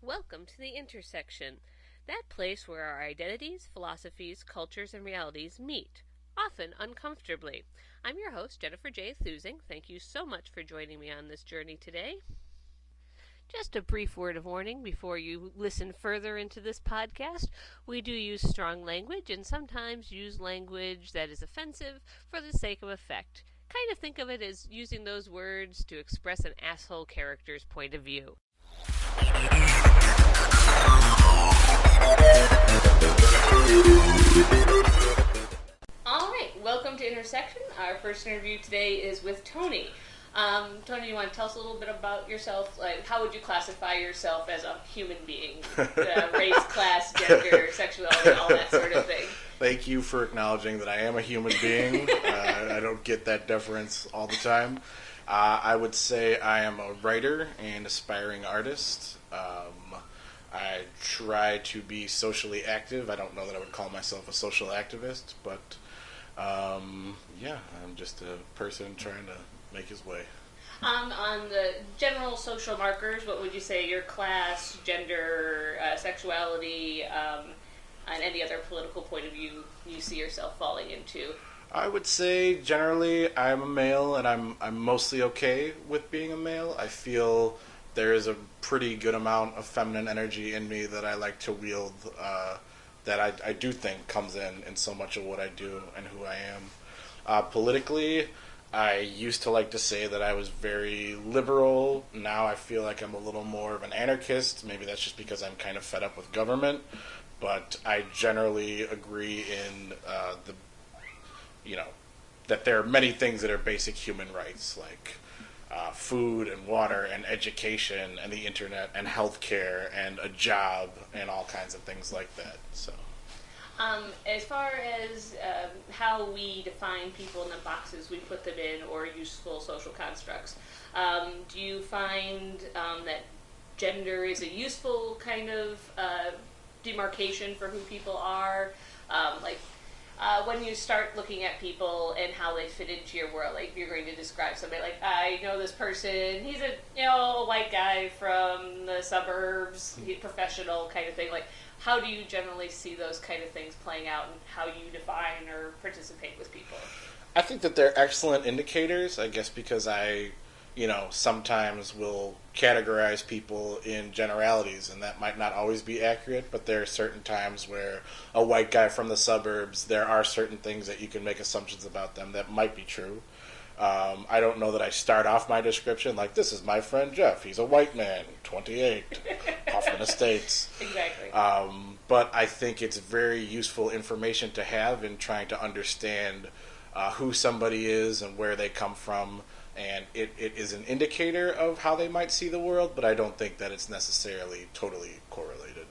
Welcome to the intersection, that place where our identities, philosophies, cultures, and realities meet, often uncomfortably. I'm your host, Jennifer J. Thusing. Thank you so much for joining me on this journey today. Just a brief word of warning before you listen further into this podcast. We do use strong language and sometimes use language that is offensive for the sake of effect. Kind of think of it as using those words to express an asshole character's point of view. All right, welcome to Intersection. Our first interview today is with Tony. Tony, you want to tell us a little bit about yourself? Like, how would you classify yourself as a human being? Race, class, gender, sexuality, all that sort of thing. Thank you for acknowledging that I am a human being. I don't get that deference all the time. I would say I am a writer and aspiring artist. I try to be socially active. I don't know that I would call myself a social activist, but yeah, I'm just a person trying to make his way. On the general social markers, what would you say your class, gender, sexuality, and any other political point of view you see yourself falling into? I would say generally I'm a male, and I'm mostly okay with being a male. I feel there is a pretty good amount of feminine energy in me that I like to wield, that I do think comes in so much of what I do and who I am. Politically, I used to like to say that I was very liberal. Now I feel like I'm a little more of an anarchist. Maybe that's just because I'm kind of fed up with government. But I generally agree in that there are many things that are basic human rights, like food and water and education and the internet and healthcare and a job and all kinds of things like that. So, as far as how we define people in the boxes we put them in or useful social constructs, do you find that gender is a useful kind of demarcation for who people are? When you start looking at people and how they fit into your world, like if you're going to describe somebody, like I know this person, he's a white guy from the suburbs, professional kind of thing. Like, how do you generally see those kind of things playing out, and how you define or participate with people? I think that they're excellent indicators, I guess, because I sometimes will categorize people in generalities, and that might not always be accurate, but there are certain times where a white guy from the suburbs, there are certain things that you can make assumptions about them that might be true. I don't know that I start off my description like, this is my friend Jeff, he's a white man, 28, Hoffman Estates. Exactly. But I think it's very useful information to have in trying to understand who somebody is and where they come from. And it is an indicator of how they might see the world, but I don't think that it's necessarily totally correlated.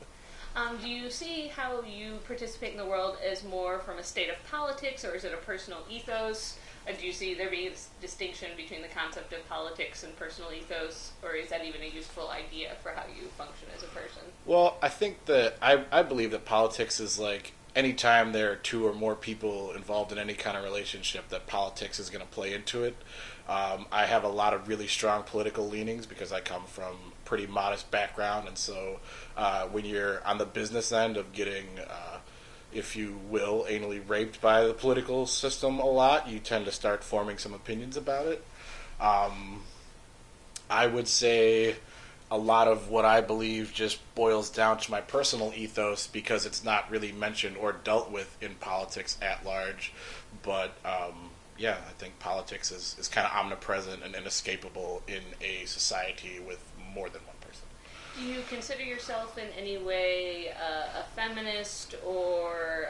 Do you see how you participate in the world as more from a state of politics, or is it a personal ethos? Do you see there being a distinction between the concept of politics and personal ethos, or is that even a useful idea for how you function as a person? Well, I think that I believe that politics is like anytime there are two or more people involved in any kind of relationship, that politics is going to play into it. I have a lot of really strong political leanings because I come from a pretty modest background, and so when you're on the business end of getting, if you will, anally raped by the political system a lot, you tend to start forming some opinions about it. I would say a lot of what I believe just boils down to my personal ethos because it's not really mentioned or dealt with in politics at large, but yeah, I think politics is kind of omnipresent and inescapable in a society with more than one person. Do you consider yourself in any way a feminist, or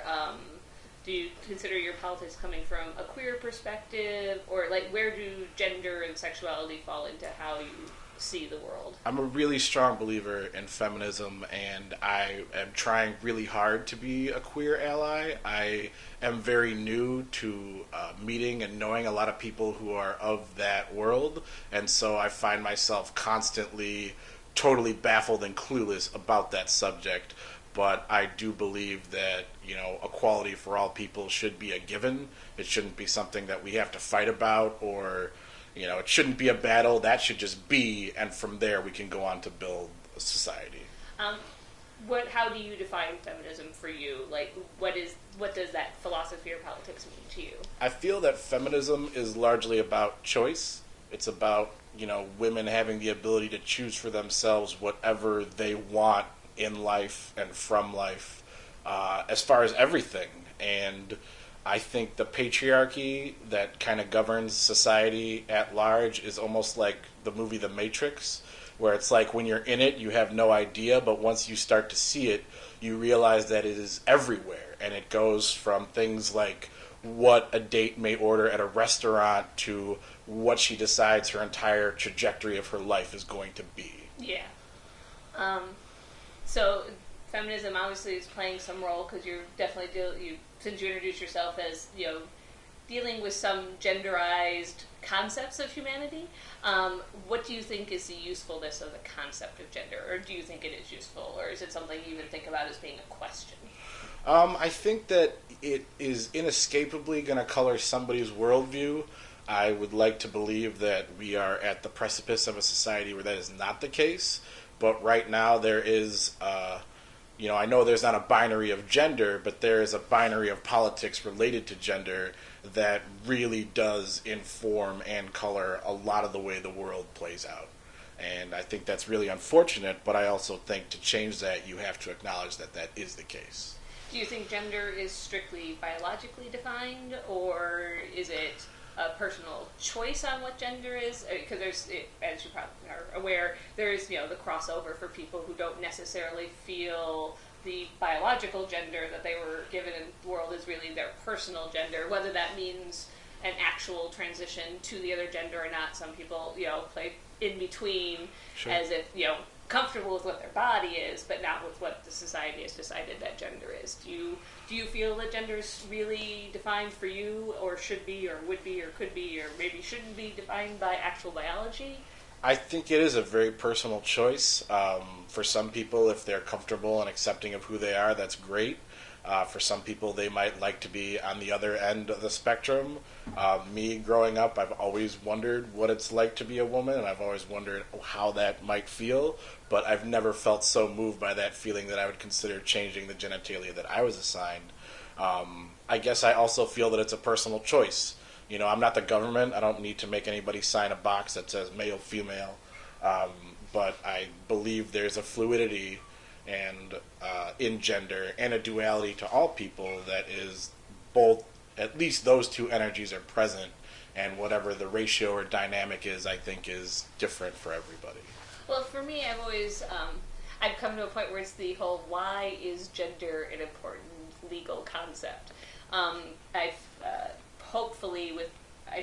do you consider your politics coming from a queer perspective, or like where do gender and sexuality fall into how you see the world? I'm a really strong believer in feminism, and I am trying really hard to be a queer ally. I am very new to meeting and knowing a lot of people who are of that world, and so I find myself constantly totally baffled and clueless about that subject. But I do believe that, equality for all people should be a given. It shouldn't be something that we have to fight about, or it shouldn't be a battle. That should just be, and from there we can go on to build a society. Um, how do you define feminism for you? Like, what does that philosophy or politics mean to you? I feel that feminism is largely about choice. It's about, women having the ability to choose for themselves whatever they want in life and from life, as far as everything. And I think the patriarchy that kind of governs society at large is almost like the movie The Matrix, where it's like when you're in it, you have no idea, but once you start to see it, you realize that it is everywhere. And it goes from things like what a date may order at a restaurant to what she decides her entire trajectory of her life is going to be. Yeah. So feminism obviously is playing some role because you're definitely since you introduced yourself as dealing with some genderized concepts of humanity. What do you think is the usefulness of the concept of gender, or do you think it is useful, or is it something you even think about as being a question? I think that it is inescapably going to color somebody's worldview. I would like to believe that we are at the precipice of a society where that is not the case. But right now there is, I know there's not a binary of gender, but there is a binary of politics related to gender that really does inform and color a lot of the way the world plays out. And I think that's really unfortunate, but I also think to change that, you have to acknowledge that that is the case. Do you think gender is strictly biologically defined, or is it a personal choice on what gender is? Because as you probably are aware, there's the crossover for people who don't necessarily feel the biological gender that they were given in the world is really their personal gender, whether that means an actual transition to the other gender or not. Some people, play in between, sure, as if, comfortable with what their body is, but not with what the society has decided that gender is. Do you feel that gender is really defined for you, or should be, or would be, or could be, or maybe shouldn't be defined by actual biology? I think it is a very personal choice. For some people, if they're comfortable and accepting of who they are, that's great. For some people, they might like to be on the other end of the spectrum. Me, growing up, I've always wondered what it's like to be a woman, and I've always wondered how that might feel, but I've never felt so moved by that feeling that I would consider changing the genitalia that I was assigned. I guess I also feel that it's a personal choice. I'm not the government. I don't need to make anybody sign a box that says male, female. But I believe there's a fluidity and in gender and a duality to all people that is both, at least those two energies are present, and whatever the ratio or dynamic is, I think is different for everybody. Well, for me, I've come to a point where it's the whole, why is gender an important legal concept? I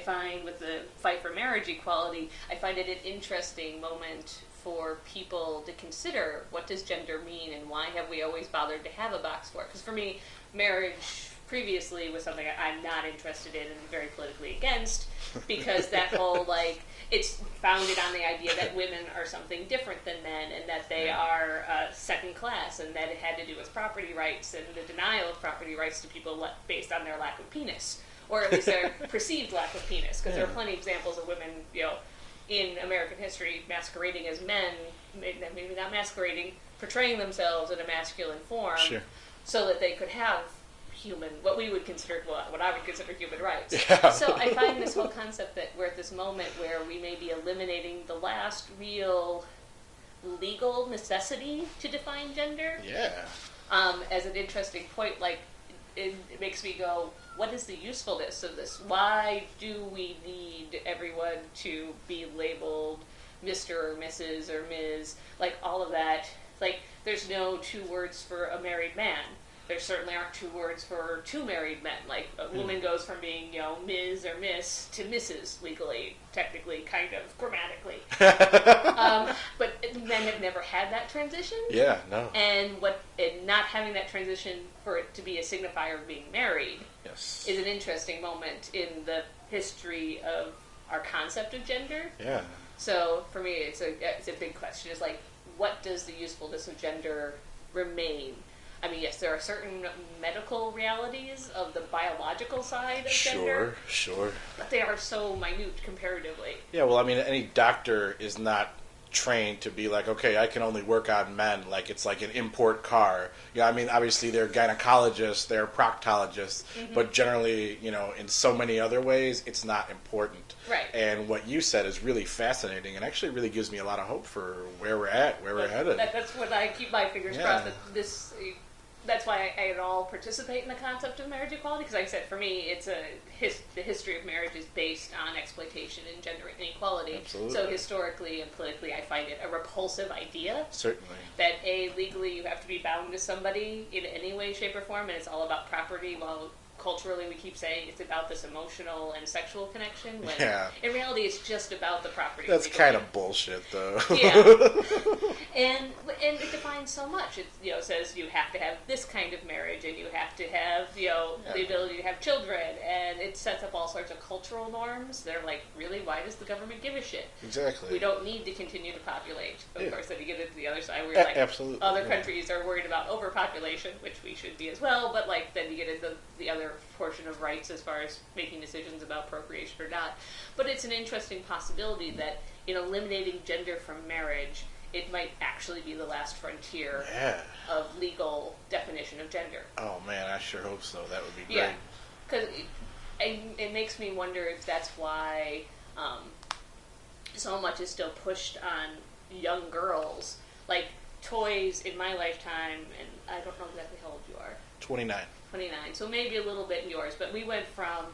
find with the fight for marriage equality, I find it an interesting moment for people to consider, what does gender mean, and why have we always bothered to have a box for it? Because for me, marriage previously was something I'm not interested in and very politically against, because that whole, it's founded on the idea that women are something different than men, and that they are second class, and that it had to do with property rights and the denial of property rights to people based on their lack of penis, or at least their perceived lack of penis, because there are plenty of examples of women, in American history masquerading as men, maybe not masquerading, portraying themselves in a masculine form, sure, so that they could have what we would consider, what I would consider human rights. Yeah. So I find this whole concept that we're at this moment where we may be eliminating the last real legal necessity to define gender. Yeah. As an interesting point, it makes me go, what is the usefulness of this? Why do we need everyone to be labeled Mr. or Mrs. or Ms.? All of that. There's no two words for a married man. There certainly aren't two words for two married men. A woman goes from being, Ms. or Miss to Mrs. legally, technically, kind of, grammatically. But men have never had that transition. Yeah, no. And not having that transition for it to be a signifier of being married, yes, is an interesting moment in the history of our concept of gender. Yeah. So for me, it's a big question. It's what does the usefulness of gender remain? I mean, yes, there are certain medical realities of the biological side of gender. Sure. But they are so minute comparatively. Yeah, well, I mean, any doctor is not trained to be like, okay, I can only work on men, like it's like an import car. Yeah, I mean, obviously they're gynecologists, they're proctologists, but generally, in so many other ways, it's not important. Right. And what you said is really fascinating, and actually really gives me a lot of hope for where we're at, where we're headed. That's what I keep my fingers crossed. That's why I at all participate in the concept of marriage equality, because like I said, for me, it's the history of marriage is based on exploitation and gender inequality. Absolutely. So historically and politically, I find it a repulsive idea. Certainly. That legally you have to be bound to somebody in any way, shape, or form, and it's all about property, while culturally we keep saying it's about this emotional and sexual connection, when in reality it's just about the property. That's kind of bullshit, though. Yeah. And it defines so much. It says you have to have this kind of marriage, and you have to have the ability to have children, and it sets up all sorts of cultural norms. They're like, really, why does the government give a shit? Exactly. We don't need to continue to populate. Of course, then you get into the other side where like absolutely. Other countries are worried about overpopulation, which we should be as well, but like then you get into the other portion of rights as far as making decisions about procreation or not. But it's an interesting possibility that in eliminating gender from marriage, it might actually be the last frontier of legal definition of gender. Oh man, I sure hope so. That would be great. Yeah, because it makes me wonder if that's why so much is still pushed on young girls. Like toys in my lifetime, and I don't know exactly how old you are. 29. 29, so maybe a little bit in yours, but we went from,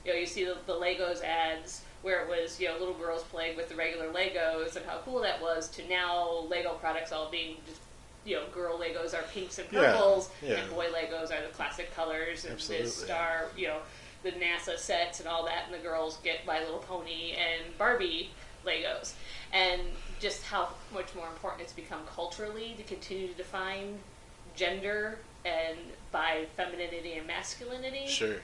you see the Legos ads where it was, little girls playing with the regular Legos and how cool that was, to now Lego products all being just, girl Legos are pinks and purples, and boy Legos are the classic colors, and Absolutely. this star, the NASA sets and all that, and the girls get My Little Pony and Barbie Legos. And just how much more important it's become culturally to continue to define gender and by femininity and masculinity. Sure.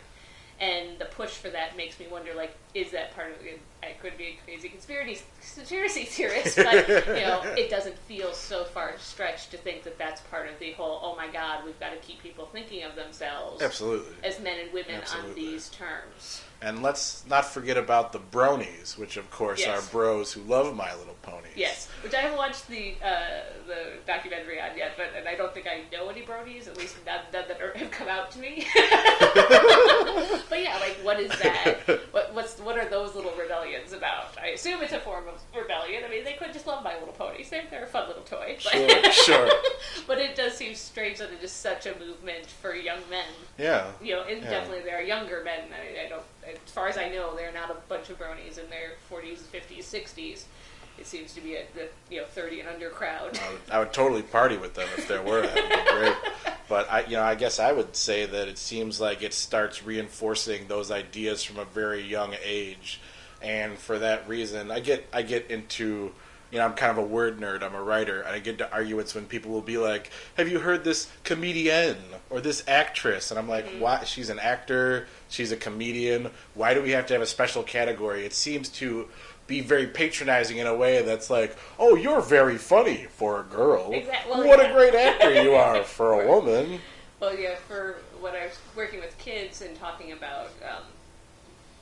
And the push for that makes me wonder, like, is that part of it? I could be a crazy conspiracy theorist, but, it doesn't feel so far stretched to think that that's part of the whole, oh my God, we've got to keep people thinking of themselves Absolutely. as men and women Absolutely. on these terms. And let's not forget about the bronies, which of course are bros who love My Little Ponies. Yes, which I haven't watched the documentary on yet, and I don't think I know any bronies, at least none that have come out to me. But yeah, like, what is that? What are those little rebellions about? I assume it's a form of rebellion. I mean, they could just love My Little Ponies. They're a fun little toy. But, Sure. But it does seem strange that it is such a movement for young men. Yeah. And definitely there are younger men. I don't, as far as I know, they're not a bunch of bronies in their 40s, 50s, 60s. It seems to be the 30 and under crowd. I would totally party with them if there were. That would be great. But I guess I would say that it seems like it starts reinforcing those ideas from a very young age, and for that reason, I get into. I'm kind of a word nerd. I'm a writer, and I get into arguments when people will be like, "Have you heard this comedian or this actress?" And I'm like, "Why? She's an actor. She's a comedian. Why do we have to have a special category?" It seems to be very patronizing in a way that's like, "Oh, you're very funny for a girl. Exactly. Well, what a great actor you are for a woman." Well, yeah, for when I was working with kids and talking about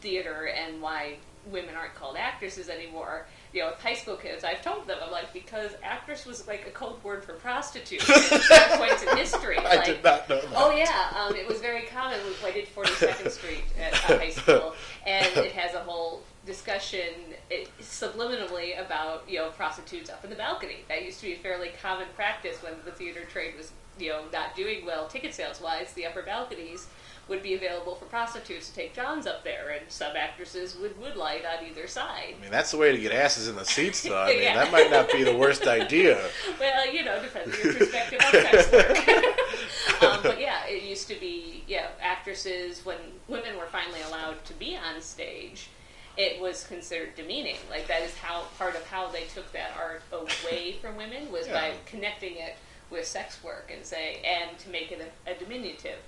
theater and why women aren't called actresses anymore, with high school kids, I've told them, I'm like, because actress was like a code word for prostitute at certain points in history. I did not know that. Oh yeah, it was very common. I did 42nd Street at high school, and it has a whole discussion subliminally about prostitutes up in the balcony. That used to be a fairly common practice when the theater trade was not doing well ticket sales wise. The upper balconies would be available for prostitutes to take Johns up there, and some actresses would moonlight on either side. I mean, that's the way to get asses in the seats, though. I mean, that might not be the worst idea. Well, depends on your perspective on sex work. But yeah, it used to be, actresses, when women were finally allowed to be on stage, it was considered demeaning. Like, that is part of how they took that art away from women, was by connecting it with sex work and to make it a diminutive.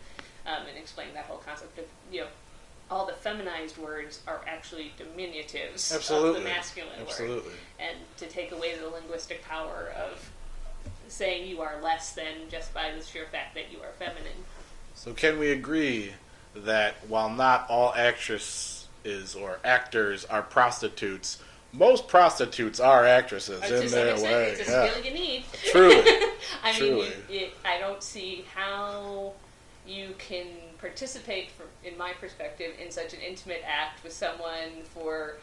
And explain that whole concept of, all the feminized words are actually diminutives of the masculine word. And to take away the linguistic power of saying you are less than just by the sheer fact that you are feminine. So can we agree that while not all actresses or actors are prostitutes, most prostitutes are actresses in To some their extent, way. it's a Yeah. skill you need. Truly. I Truly. mean, I don't see how you can participate, in my perspective, in such an intimate act with someone for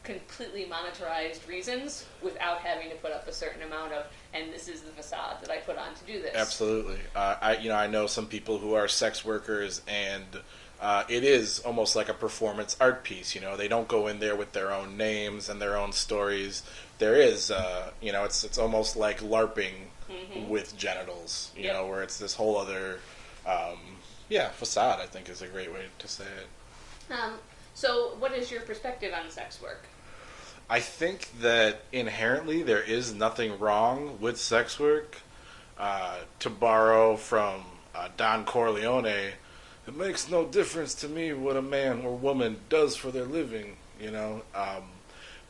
completely monetarized reasons without having to put up a certain amount of, and this is the facade that I put on to do this. Absolutely. I know some people who are sex workers, and it is almost like a performance art piece. They don't go in there with their own names and their own stories. There is, it's almost like LARPing with genitals. Yep. Where it's this whole other, facade. I think is a great way to say it. So, what is your perspective on sex work? I think that inherently there is nothing wrong with sex work. To borrow from Don Corleone, it makes no difference to me what a man or woman does for their living,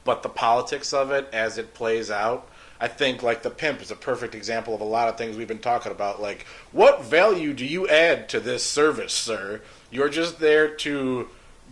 But the politics of it as it plays out, I think like the pimp is a perfect example of a lot of things we've been talking about. Like, what value do you add to this service, sir? You're just there to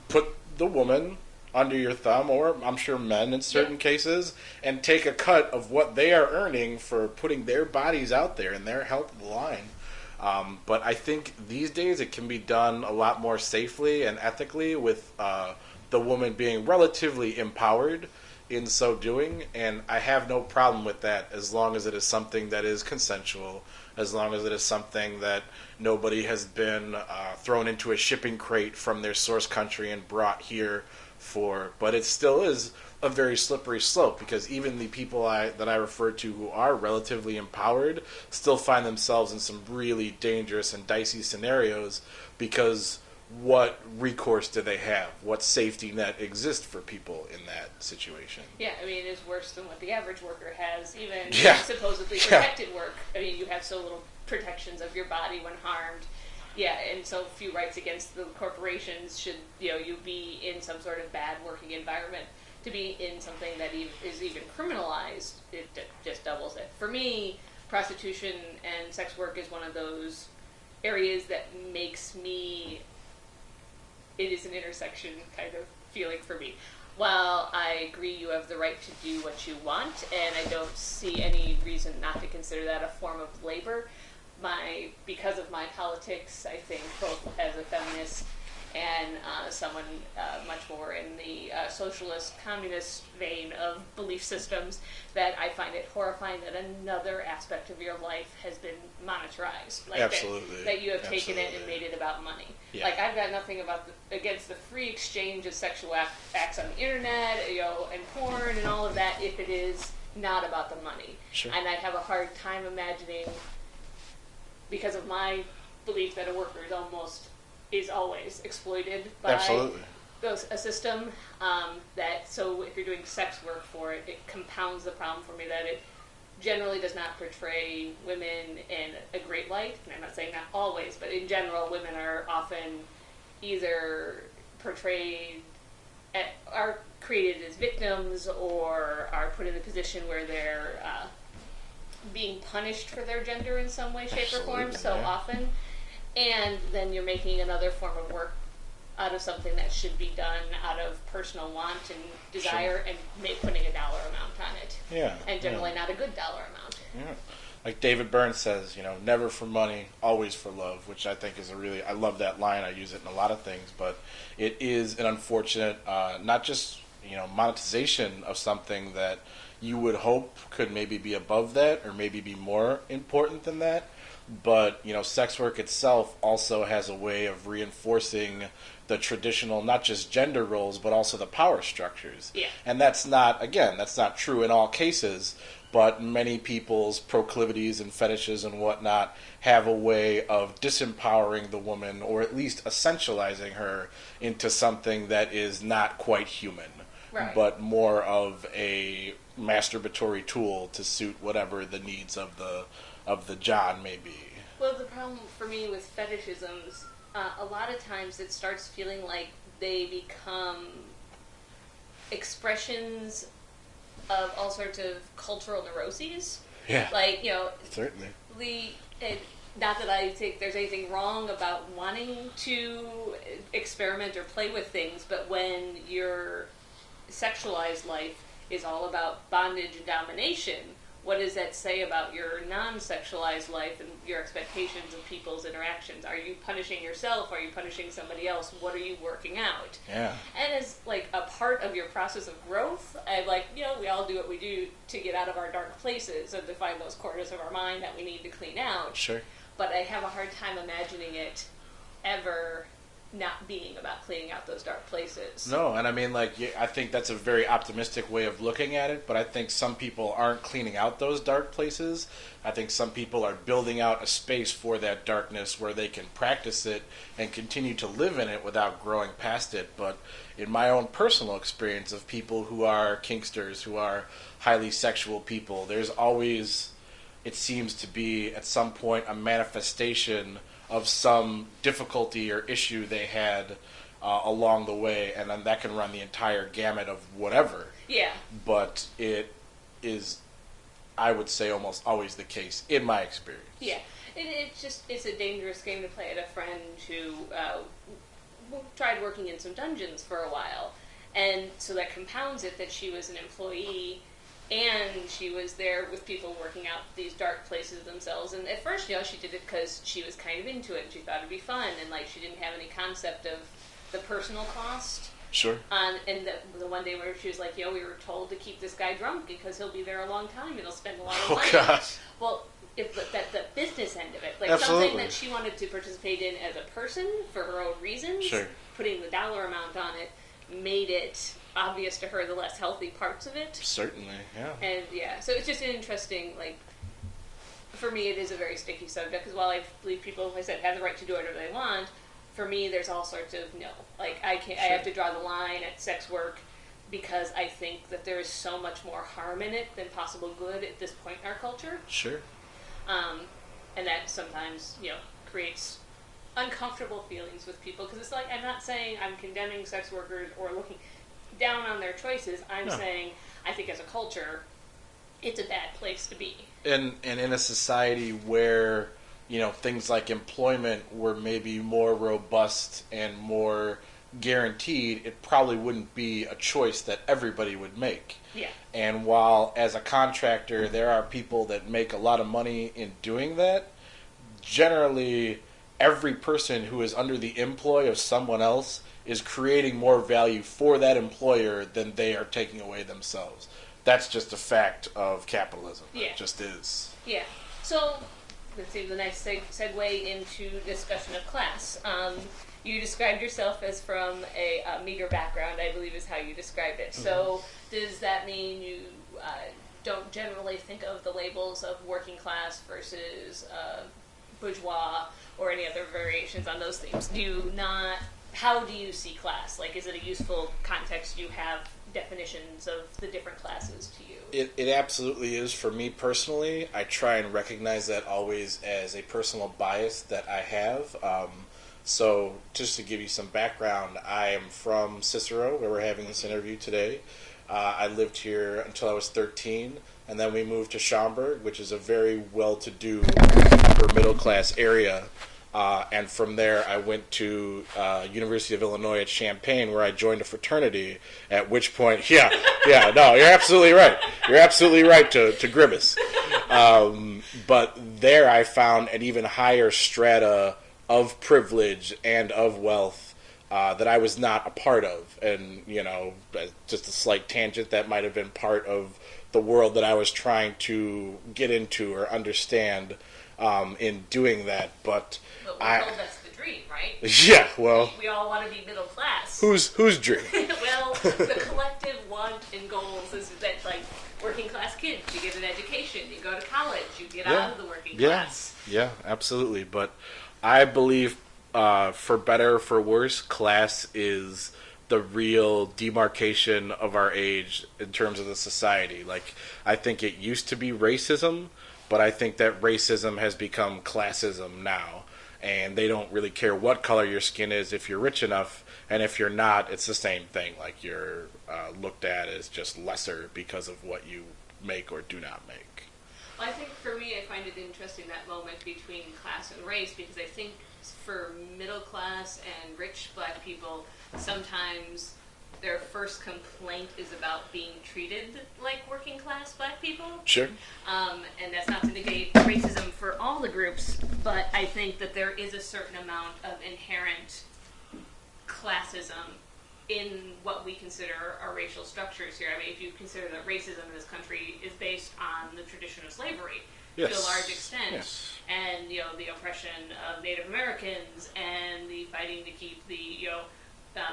put the woman under your thumb, or I'm sure men in certain cases, and take a cut of what they are earning for putting their bodies out there and their health on the line. But I think these days it can be done a lot more safely and ethically with the woman being relatively empowered in so doing, and I have no problem with that as long as it is something that is consensual, as long as it is something that nobody has been thrown into a shipping crate from their source country and brought here for. But it still is a very slippery slope, because even the people that I refer to who are relatively empowered still find themselves in some really dangerous and dicey scenarios, because what recourse do they have? What safety net exists for people in that situation? Yeah, I mean, it is worse than what the average worker has, even supposedly Yeah. protected work. I mean, you have so little protections of your body when harmed. Yeah, and so few rights against the corporations. Should you be in some sort of bad working environment, to be in something that is even criminalized, it just doubles it. For me, prostitution and sex work is one of those areas that makes me, it is an intersection kind of feeling for me. While I agree you have the right to do what you want, and I don't see any reason not to consider that a form of labor, because of my politics, I think both as a feminist and someone much more in the socialist, communist vein of belief systems, that I find it horrifying that another aspect of your life has been monetized. Like Absolutely. That you have taken it and made it about money. Yeah. Like, I've got nothing against the free exchange of sexual acts on the internet, and porn and all of that, if it is not about the money. Sure. And I'd have a hard time imagining, because of my belief that a worker is always exploited by Absolutely. a system, so if you're doing sex work for it, it compounds the problem for me that it generally does not portray women in a great light. And I'm not saying not always, but in general, women are often either are created as victims, or are put in a position where they're being punished for their gender in some way, shape, or form so often. And then you're making another form of work out of something that should be done out of personal want and desire, and putting a dollar amount on it. Yeah. And generally not a good dollar amount. Yeah. Like David Byrne says, never for money, always for love, which I think is I love that line. I use it in a lot of things, but it is an unfortunate, not just, monetization of something that you would hope could maybe be above that, or maybe be more important than that. But, sex work itself also has a way of reinforcing the traditional, not just gender roles, but also the power structures. Yeah. And that's not true in all cases, but many people's proclivities and fetishes and whatnot have a way of disempowering the woman, or at least essentializing her into something that is not quite human, Right. but more of a masturbatory tool to suit whatever the needs of the John may be. Well, the problem for me with fetishisms, a lot of times it starts feeling like they become expressions of all sorts of cultural neuroses. Yeah. Like, Certainly. not that I think there's anything wrong about wanting to experiment or play with things, but when you're sexualized life is all about bondage and domination, what does that say about your non-sexualized life and your expectations of people's interactions? Are you punishing yourself? Are you punishing somebody else? What are you working out? Yeah. And as like a part of your process of growth, I'm like, we all do what we do to get out of our dark places and to find those corners of our mind that we need to clean out. Sure. But I have a hard time imagining it ever not being about cleaning out those dark places. No, and I mean, I think that's a very optimistic way of looking at it, but I think some people aren't cleaning out those dark places. I think some people are building out a space for that darkness where they can practice it and continue to live in it without growing past it. But in my own personal experience of people who are kinksters, who are highly sexual people, there's always, it seems to be, at some point, a manifestation of some difficulty or issue they had along the way, and then that can run the entire gamut of whatever. Yeah. But it is, I would say, almost always the case in my experience. Yeah. It's a dangerous game to play. I had a friend who tried working in some dungeons for a while, and so that compounds it that she was an employee and she was there with people working out these dark places themselves. And at first, she did it because she was kind of into it and she thought it'd be fun, and she didn't have any concept of the personal cost. Sure. And the one day where she was like, we were told to keep this guy drunk because he'll be there a long time and he'll spend a lot of money. Oh gosh. Well, that the business end of it, Absolutely. Something that she wanted to participate in as a person for her own reasons. Sure. Putting the dollar amount on it made it obvious to her the less healthy parts of it. Certainly, yeah. And so it's just an interesting, for me it is a very sticky subject, because while I believe people, like I said, have the right to do whatever they want, for me there's all sorts of I can't. Sure. I have to draw the line at sex work because I think that there is so much more harm in it than possible good at this point in our culture. Sure. And that sometimes, creates uncomfortable feelings with people, because it's I'm not saying I'm condemning sex workers or looking down on their choices. I'm saying I think as a culture, it's a bad place to be. And in a society where, things like employment were maybe more robust and more guaranteed, it probably wouldn't be a choice that everybody would make. Yeah. And while as a contractor there are people that make a lot of money in doing that, generally every person who is under the employ of someone else is creating more value for that employer than they are taking away themselves. That's just a fact of capitalism. Yeah. It just is. Yeah. So, let's see, the next segue into discussion of class. You described yourself as from a meager background, I believe is how you described it. Mm-hmm. So, does that mean you don't generally think of the labels of working class versus bourgeois or any other variations on those themes? How do you see class? Is it a useful context? You have definitions of the different classes to you? It absolutely is. For me personally, I try and recognize that always as a personal bias that I have. So just to give you some background, I am from Cicero, where we're having this interview today. I lived here until I was 13, and then we moved to Schaumburg, which is a very well-to-do upper middle-class area. And from there, I went to University of Illinois at Champaign, where I joined a fraternity. At which point, no, you're absolutely right. You're absolutely right to grimace. But there, I found an even higher strata of privilege and of wealth that I was not a part of. And just a slight tangent, that might have been part of the world that I was trying to get into or understand in doing that, but we're told that's the dream, right? Yeah, well, we all want to be middle class. Whose dream? Well, the collective want and goals is that working class kids, you get an education, you go to college, you get out of the working class. Yeah, absolutely. But I believe, for better or for worse, class is the real demarcation of our age in terms of the society. I think it used to be racism, but I think that racism has become classism now, and they don't really care what color your skin is if you're rich enough, and if you're not, it's the same thing. You're looked at as just lesser because of what you make or do not make. Well, I think for me, I find it interesting, that moment between class and race, because I think for middle class and rich black people, sometimes their first complaint is about being treated like working class black people. Sure. And that's not to negate racism for all the groups, but I think that there is a certain amount of inherent classism in what we consider our racial structures here. I mean, if you consider that racism in this country is based on the tradition of slavery to a large extent, and the oppression of Native Americans and the fighting to keep the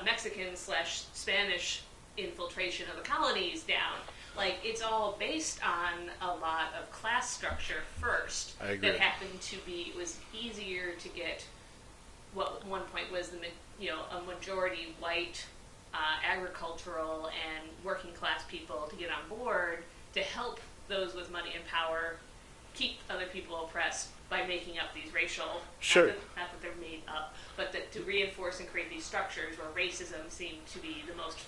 Mexican/Spanish infiltration of the colonies down. Like, it's all based on a lot of class structure first. I agree. That happened to be, it was easier to get what at one point was a majority white agricultural and working class people to get on board to help those with money and power keep other people oppressed by making up these racial, sure, not that they're made up, but that to reinforce and create these structures where racism seemed to be the most,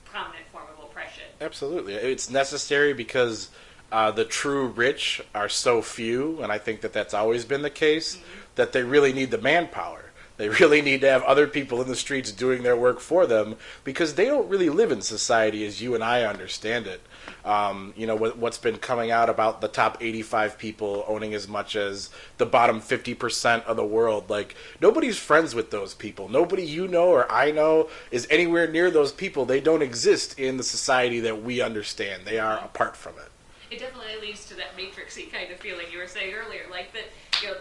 prominent form of oppression. Absolutely. It's necessary because the true rich are so few, and I think that that's always been the case, that they really need the manpower. They really need to have other people in the streets doing their work for them because they don't really live in society as you and I understand it. What's been coming out about the top 85 people owning as much as the bottom 50% of the world. Like, nobody's friends with those people. Nobody you know or I know is anywhere near those people. They don't exist in the society that we understand. They are apart from it. It definitely leads to that matrixy kind of feeling you were saying earlier, like that,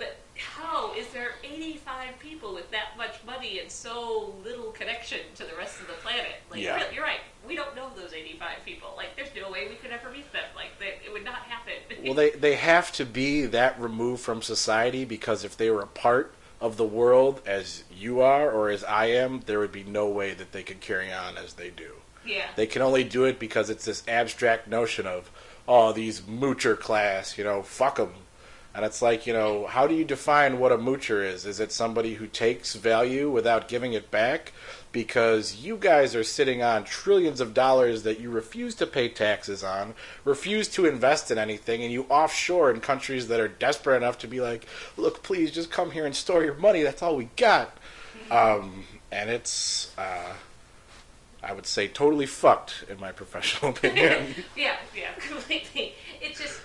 that how is there 85 people with that much money and so little connection to the rest of the planet? Like, yeah. You're right. We don't know those 85 people. Like, there's no way we could ever meet them. Like, it would not happen. Well, they have to be that removed from society because if they were a part of the world as you are or as I am, there would be no way that they could carry on as they do. Yeah. They can only do it because it's this abstract notion of, oh, these moocher class, fuck them. And it's like, how do you define what a moocher is? Is it somebody who takes value without giving it back? Because you guys are sitting on trillions of dollars that you refuse to pay taxes on, refuse to invest in anything, and you offshore in countries that are desperate enough to be like, look, please just come here and store your money. That's all we got. And it's, I would say, totally fucked, in my professional opinion. Yeah, completely. It's just,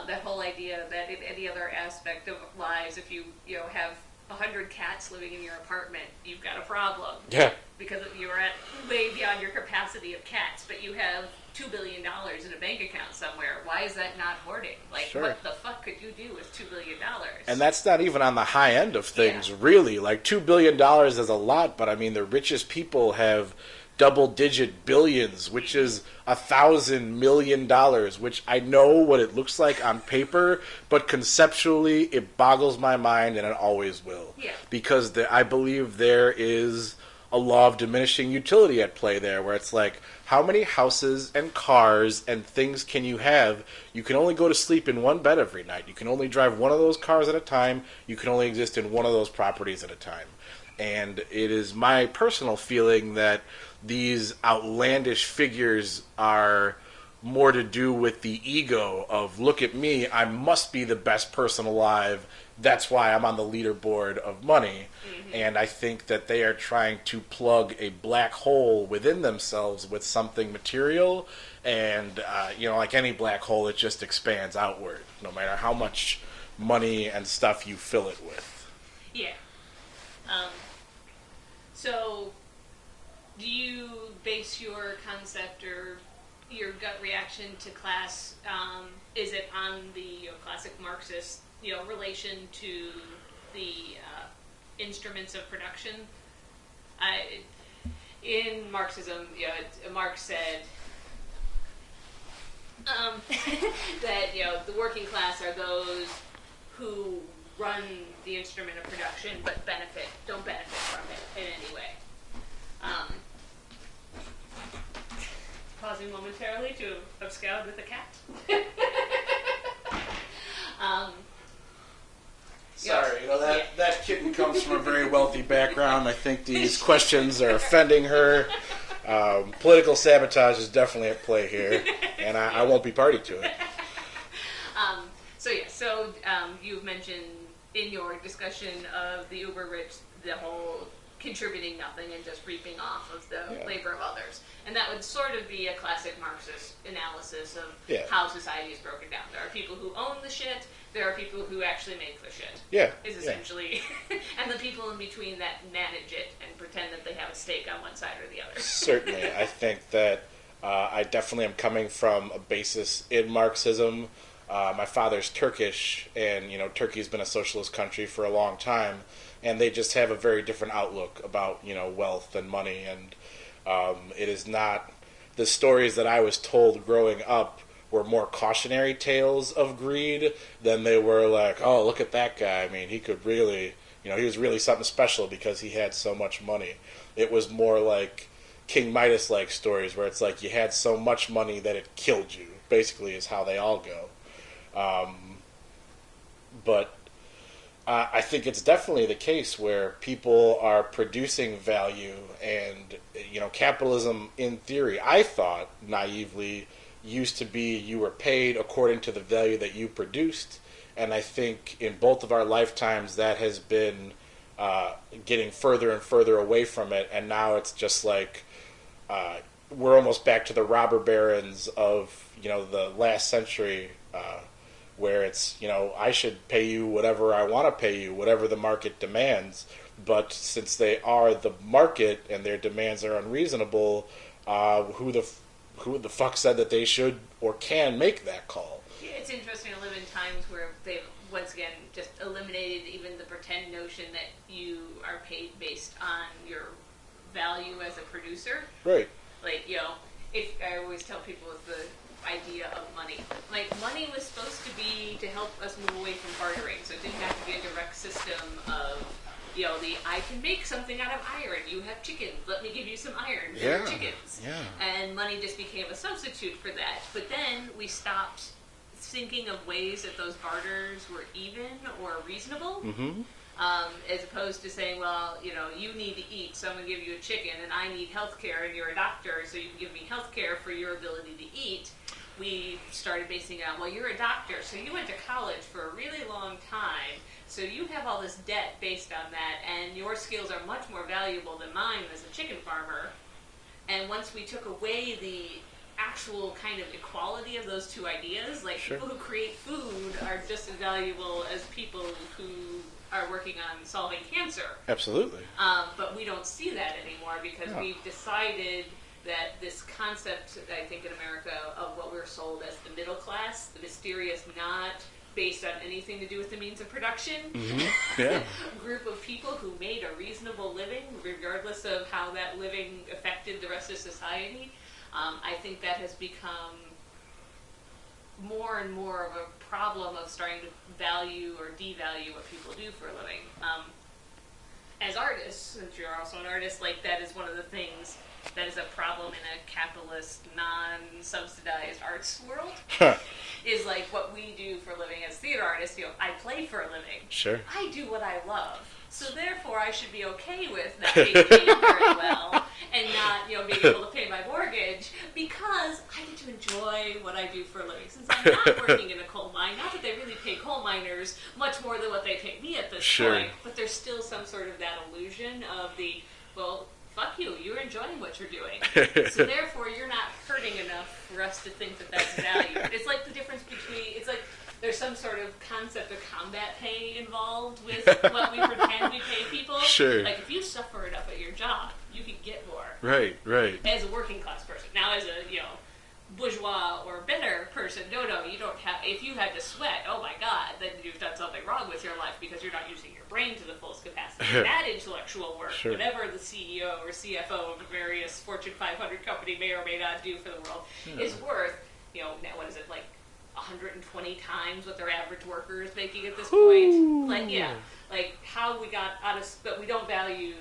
that whole idea that in any other aspect of lives, if you have 100 cats living in your apartment, you've got a problem. Yeah. Because you're at way beyond your capacity of cats, but you have $2 billion in a bank account somewhere. Why is that not hoarding? Like, sure. What the fuck could you do with $2 billion? And that's not even on the high end of things, really. Like, $2 billion is a lot, but I mean, the richest people have double-digit billions, which is $1,000 million, which I know what it looks like on paper, but conceptually it boggles my mind, and it always will. Yeah. Because I believe there is a law of diminishing utility at play there, where it's like, how many houses and cars and things can you have? You can only go to sleep in one bed every night. You can only drive one of those cars at a time. You can only exist in one of those properties at a time. And it is my personal feeling that these outlandish figures are more to do with the ego of, look at me, I must be the best person alive. That's why I'm on the leaderboard of money. Mm-hmm. And I think that they are trying to plug a black hole within themselves with something material. And, like any black hole, it just expands outward, no matter how much money and stuff you fill it with. Yeah. So, do you base your concept or your gut reaction to class, is it on the classic Marxist, relation to the instruments of production? In Marxism, Marx said that, the working class are those who run the instrument of production but don't benefit from it in any way. Pausing momentarily to abscond with a cat. Sorry, that kitten comes from a very wealthy background. I think these questions are offending her. Political sabotage is definitely at play here, and I won't be party to it. So you've mentioned in your discussion of the uber rich the whole contributing nothing and just reaping off of the labor of others. And that would sort of be a classic Marxist analysis of how society is broken down. There are people who own the shit, there are people who actually make the shit. Is essentially, and the people in between that manage it and pretend that they have a stake on one side or the other. Certainly. I think that I definitely am coming from a basis in Marxism. My father's Turkish, and Turkey's been a socialist country for a long time, and they just have a very different outlook about wealth and money, and it is not the stories that I was told growing up were more cautionary tales of greed than they were like, oh, look at that guy. I mean, he could really, he was really something special because he had so much money. It was more like King Midas-like stories where it's like you had so much money that it killed you, basically is how they all go. But I think it's definitely the case where people are producing value, and capitalism, in theory, I thought naively, used to be you were paid according to the value that you produced, and I think in both of our lifetimes that has been getting further and further away from it, and now it's just like we're almost back to the robber barons of the last century. Where it's, I should pay you whatever I want to pay you, whatever the market demands. But since they are the market and their demands are unreasonable, who the fuck said that they should or can make that call? It's interesting to live in times where they've, once again, just eliminated even the pretend notion that you are paid based on your value as a producer. Right. Like, if I always tell people with the idea of money. Like, money was supposed to be to help us move away from bartering, so it didn't have to be a direct system of, I can make something out of iron. You have chickens. Let me give you some iron for your chickens. Yeah. And money just became a substitute for that. But then we stopped thinking of ways that those barters were even or reasonable. Mm-hmm. As opposed to saying, well, you need to eat, so I'm going to give you a chicken, and I need health care, and you're a doctor, so you can give me health care for your ability to eat. We started basing it on, well, you're a doctor, so you went to college for a really long time, so you have all this debt based on that, and your skills are much more valuable than mine as a chicken farmer. And once we took away the actual kind of equality of those two ideas, like people who create food are just as valuable as people who are working on solving cancer. Absolutely. But we don't see that anymore because we've decided that this concept, I think in America, of what we're sold as the middle class, the mysterious, not based on anything to do with the means of production, group of people who made a reasonable living, regardless of how that living affected the rest of society, I think that has become more and more of a problem of starting to value or devalue what people do for a living. As artists, since you're also an artist, like that is one of the things that is a problem in a capitalist, non-subsidized arts world. Is like what we do for a living as theater artists. I play for a living. Sure. I do what I love. So therefore, I should be okay with not being paid very well and not, being able to pay my mortgage because I get to enjoy what I do for a living. Since I'm not working in a coal mine, not that they really pay coal miners much more than what they pay me at this point, but there's still some sort of that illusion of fuck you, you're enjoying what you're doing. So therefore, you're not hurting enough for us to think that that's valued. It's like the difference between, it's like there's some sort of concept of combat pay involved with what we pretend we pay people. Sure. Like, if you suffer enough at your job, you can get more. Right. As a working class person. Now, as a, bourgeois or better person, no, you don't have, if you had to sweat, oh my god, then you've done something wrong with your life because you're not using your brain to the fullest capacity. That intellectual work, whatever the CEO or CFO of a various Fortune 500 company may or may not do for the world, is worth, what is it, like 120 times what their average worker is making at this point? Like how we got out of, but we don't value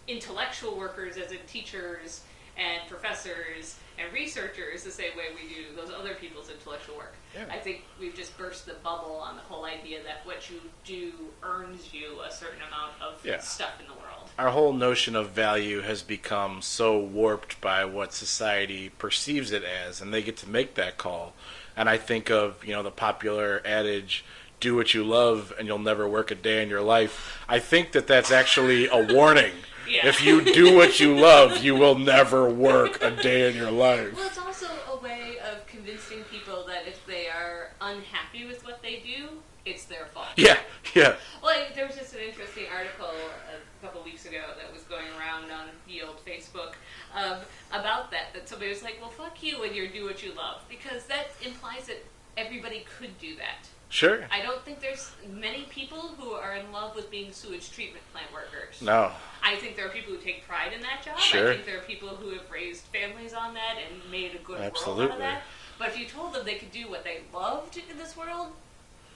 intellectual workers as in teachers and professors and researchers the same way we do those other people's intellectual work. Yeah. I think we've just burst the bubble on the whole idea that what you do earns you a certain amount of stuff in the world. Our whole notion of value has become so warped by what society perceives it as, and they get to make that call. And I think of, the popular adage, do what you love and you'll never work a day in your life. I think that that's actually a warning. Yeah. If you do what you love, you will never work a day in your life. Well, it's also a way of convincing people that if they are unhappy with what they do, it's their fault. Yeah, yeah. Like, there was just an interesting article a couple weeks ago that was going around on the old Facebook about that somebody was like, well, fuck you when you do what you love, because that implies that everybody could do that. Sure. I don't think there's many people who are in love with being sewage treatment plant workers. No. I think there are people who take pride in that job. Sure. I think there are people who have raised families on that and made a good Absolutely. world out of that. But if you told them they could do what they loved in this world,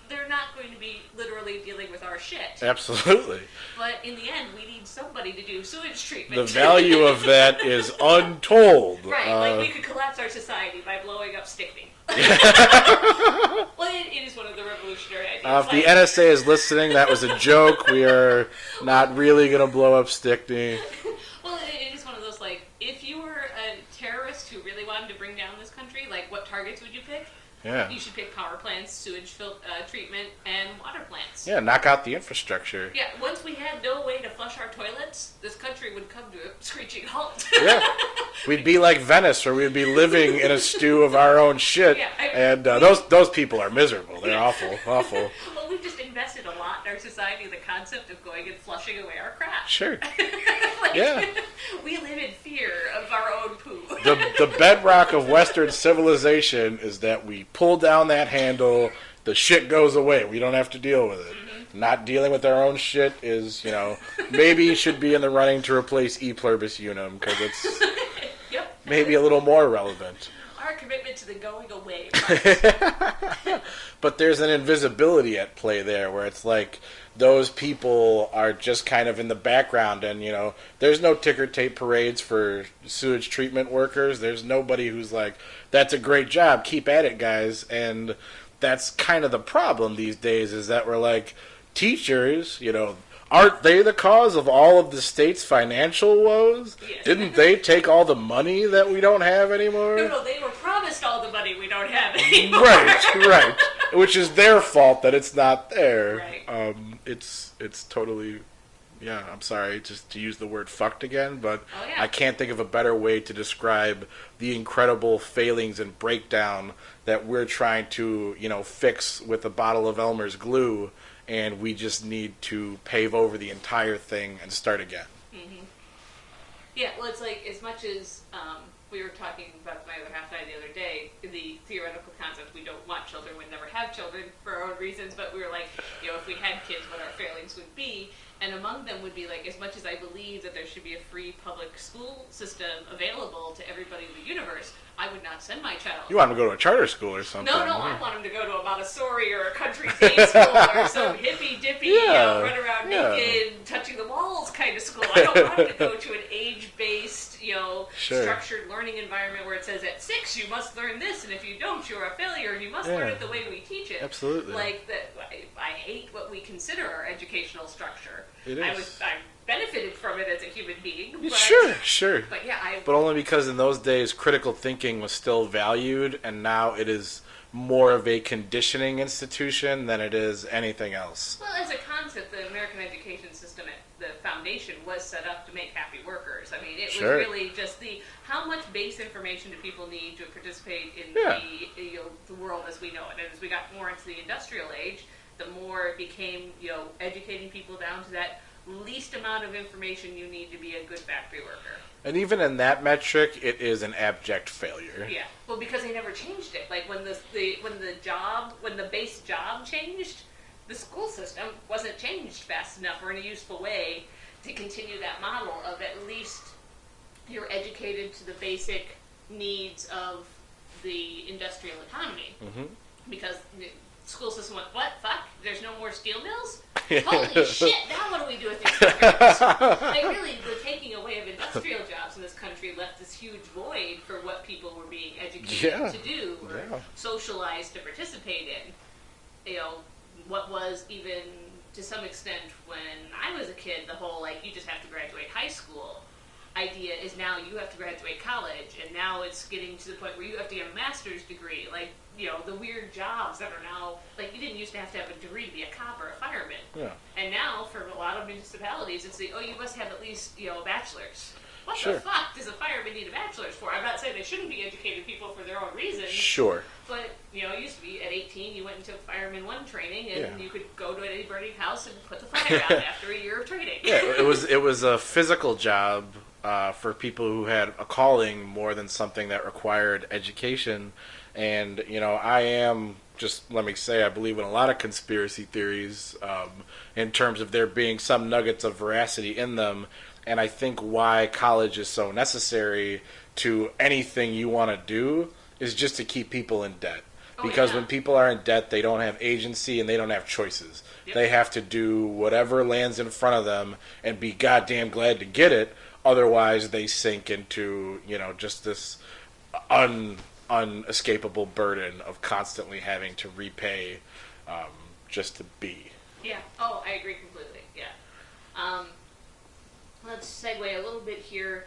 they're not going to be literally dealing with our shit. Absolutely. But in the end, we need somebody to do sewage treatment. The value of that is untold. Right, like we could collapse our society by blowing up Stickney. Well, it is one of the revolutionary ideas. If the NSA is listening, that was a joke. We are not really going to blow up Stickney. Well, it is one of those, like, if you were a terrorist who really wanted to bring down this country, like, what targets would you pick? Yeah. You should pick power plants, sewage treatment, and water plants. Yeah, knock out the infrastructure. Yeah, once we had no way to flush our toilets, this country would come to a screeching halt. Yeah. We'd be like Venice, where we'd be living in a stew of our own shit. Yeah, and those people are miserable. They're awful, awful. Well, we've just invested a lot in our society in the concept of going and flushing away our crap. Sure. Like, Yeah. We live in fear of our own poo. The bedrock of Western civilization is that we pull down that handle, the shit goes away. We don't have to deal with it. Mm-hmm. Not dealing with our own shit is, maybe should be in the running to replace E Pluribus Unum, because it's Yep. maybe a little more relevant. Our commitment to the going away part. But there's an invisibility at play there, where it's like those people are just kind of in the background, and there's no ticker tape parades for sewage treatment workers. There's nobody who's like, that's a great job, keep at it, guys. And that's kind of the problem these days, is that we're like, teachers, aren't they the cause of all of the state's financial woes? Yes. Didn't they take all the money that we don't have anymore? No, they were promised all the money we don't have anymore. Right. Which is their fault that it's not there. Right. It's totally, I'm sorry, just to use the word fucked again, but Oh, yeah. I can't think of a better way to describe the incredible failings and breakdown that we're trying to, fix with a bottle of Elmer's glue, and we just need to pave over the entire thing and start again. Mm-hmm. Yeah, well, it's like, as much as we were talking about my other half and I the other day, the theoretical concept, we don't want children, we'd never have children for our own reasons, but we were like, if we had kids, what our failings would be. And among them would be, like, as much as I believe that there should be a free public school system available to everybody in the universe, I would not send my child. You want them to go to a charter school or something. No, I want him to go to a Montessori or a country day school or some hippy-dippy, run around naked, touching the walls kind of school. I don't want him to go to an age-based, structured learning environment where it says at 6 you must learn this, and if you don't, you're a failure, and you must learn it the way we teach it. Absolutely. Like, I hate what we consider our educational structure. It is. I benefited from it as a human being. But, Sure. But yeah, But only because in those days critical thinking was still valued, and now it is more of a conditioning institution than it is anything else. Well, as a concept, the American education system at the foundation was set up to make happy workers. I mean, it was really just how much base information do people need to participate in the world as we know it. And as we got more into the industrial age, the more it became, educating people down to that least amount of information you need to be a good factory worker. And even in that metric, it is an abject failure. Yeah, well, because they never changed it. Like when the base job changed, the school system wasn't changed fast enough or in a useful way to continue that model of at least you're educated to the basic needs of the industrial economy. Mm-hmm. Because the school system went, what? Fuck? There's no more steel mills? Holy shit, now what do we do with these workers? Like, really, the taking away of industrial jobs in this country left this huge void for what people were being educated to do or socialized to participate in. What was even, to some extent, when I was a kid, the whole, you just have to graduate high school idea is now you have to graduate college, and now it's getting to the point where you have to get a master's degree. Like, the weird jobs that are now, like, you didn't used to have a degree to be a cop or a fireman. Yeah. And now, for a lot of municipalities, it's you must have at least, a bachelor's. What Sure. the fuck does a fireman need a bachelor's for? I'm not saying they shouldn't be educated people for their own reasons. Sure. But, it used to be at 18, you went and took Fireman 1 training, and you could go to any burning house and put the fire out after a year of training. Yeah, it was a physical job for people who had a calling more than something that required education. And, I am, just let me say, I believe in a lot of conspiracy theories in terms of there being some nuggets of veracity in them. And I think why college is so necessary to anything you want to do is just to keep people in debt. Because when people are in debt, they don't have agency and they don't have choices. Yep. They have to do whatever lands in front of them and be goddamn glad to get it. Otherwise, they sink into, just this unescapable burden of constantly having to repay just to be. Yeah. Oh, I agree completely. Yeah. Let's segue a little bit here.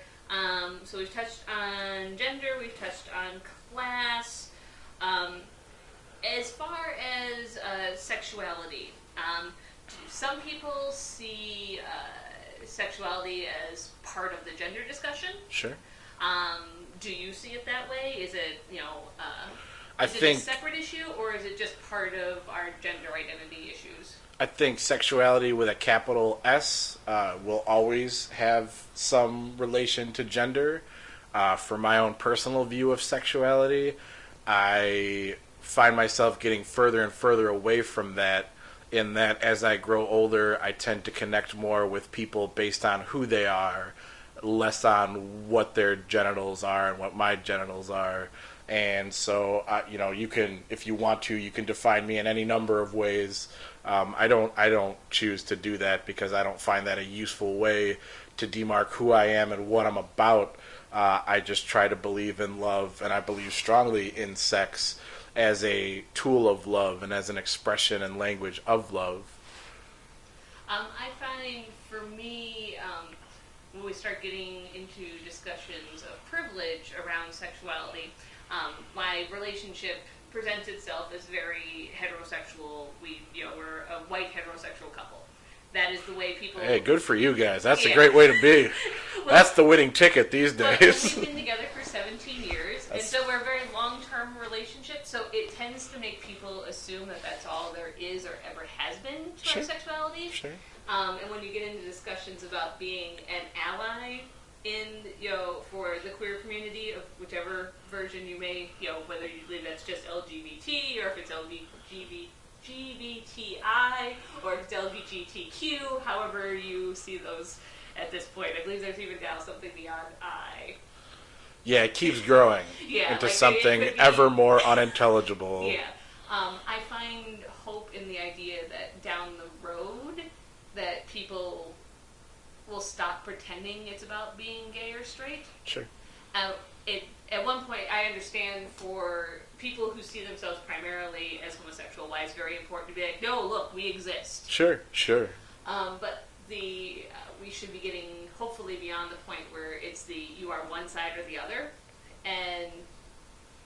So we've touched on gender, we've touched on class. As far as sexuality, some people see sexuality as part of the gender discussion. Sure. Do you see it that way? Is it, I think a separate issue, or is it just part of our gender identity issues? I think sexuality with a capital S will always have some relation to gender. For my own personal view of sexuality, I find myself getting further and further away from that, in that as I grow older, I tend to connect more with people based on who they are, less on what their genitals are and what my genitals are. And so, you can, if you want to, you can define me in any number of ways. I don't choose to do that because I don't find that a useful way to demark who I am and what I'm about. I just try to believe in love, and I believe strongly in sex as a tool of love and as an expression and language of love. I find, for me, when we start getting into discussions of privilege around sexuality, my relationship presents itself as very heterosexual. We're a white heterosexual couple. That is the way people... Hey, good for you guys. That's a great way to be. Well, that's the winning ticket these days. We've been together for 17 years, and so we're a very long-term relationship, so it tends to make people assume that that's all there is or ever has been to our sexuality. Sure. And when you get into discussions about being an ally in, for the queer community of whichever version you may, whether you believe that's just LGBT or if it's LGBTI or if it's LGBTQ, however you see those at this point. I believe there's even now something beyond I. Yeah, it keeps growing into something ever more unintelligible. Yeah. I find hope in the idea that down the road that people will stop pretending it's about being gay or straight. Sure. At one point, I understand for people who see themselves primarily as homosexual, why it's very important to be like, no, look, we exist. Sure. But we should be getting hopefully beyond the point where it's you are one side or the other. And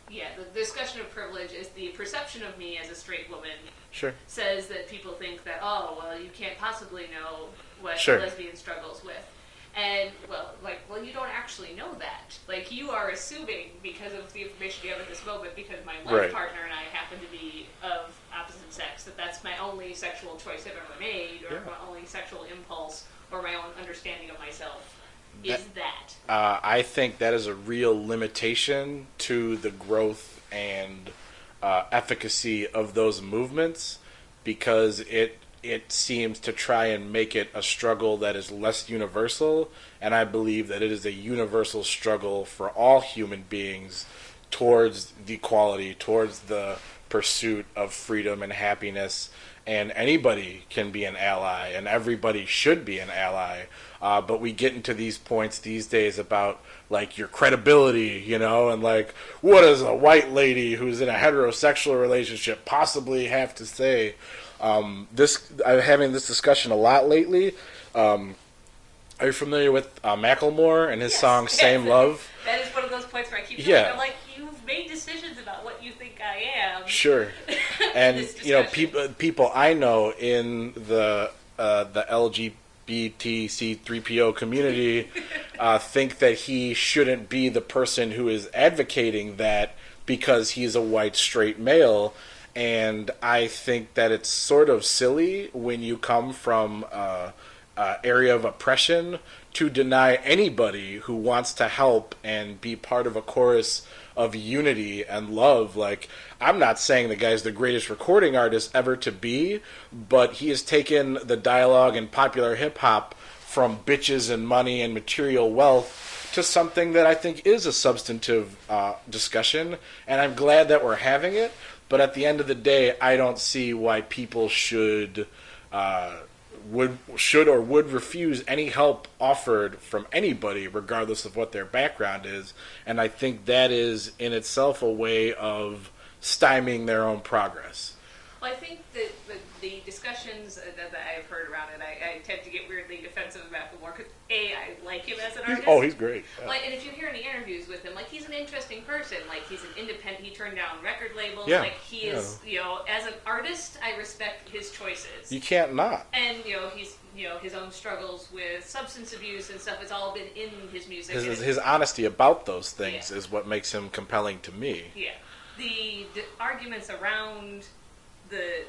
the discussion of privilege is the perception of me as a straight woman. Sure. Says that people think that, you can't possibly know what a lesbian struggles with. And, you don't actually know that. Like, you are assuming, because of the information you have at this moment, because my life partner and I happen to be of opposite sex, that's my only sexual choice I've ever made, or my only sexual impulse, or my own understanding of myself. I think that is a real limitation to the growth and efficacy of those movements, because it seems to try and make it a struggle that is less universal, and I believe that it is a universal struggle for all human beings towards the equality, towards the pursuit of freedom and happiness, and anybody can be an ally, and everybody should be an ally. But we get into these points these days about, your credibility, and, what does a white lady who's in a heterosexual relationship possibly have to say? I'm having this discussion a lot lately. Are you familiar with Macklemore and his song "Same Love"? That is one of those points where I keep saying, I'm like, you've made decisions about what you think I am. Sure. And this you know, discussion. people I know in the LGBTC3PO community think that he shouldn't be the person who is advocating that because he's a white straight male. And I think that it's sort of silly when you come from area of oppression to deny anybody who wants to help and be part of a chorus of unity and love. Like, I'm not saying the guy's the greatest recording artist ever to be, but he has taken the dialogue in popular hip hop from bitches and money and material wealth to something that I think is a substantive discussion, and I'm glad that we're having it. But at the end of the day, I don't see why people should would refuse any help offered from anybody, regardless of what their background is. And I think that is in itself a way of stymieing their own progress. Well, I think that the discussions that I've heard around it, I tend to get weirdly defensive about Macklemore because I like him as an artist. He's great. Yeah. Like, and if you hear any interviews with him, like he's an interesting person. Like he's an independent. He turned down record labels. Yeah. Like he is, as an artist, I respect his choices. You can't not. And he's his own struggles with substance abuse and stuff. It's all been in his music. His honesty about those things is what makes him compelling to me. Yeah, the arguments around the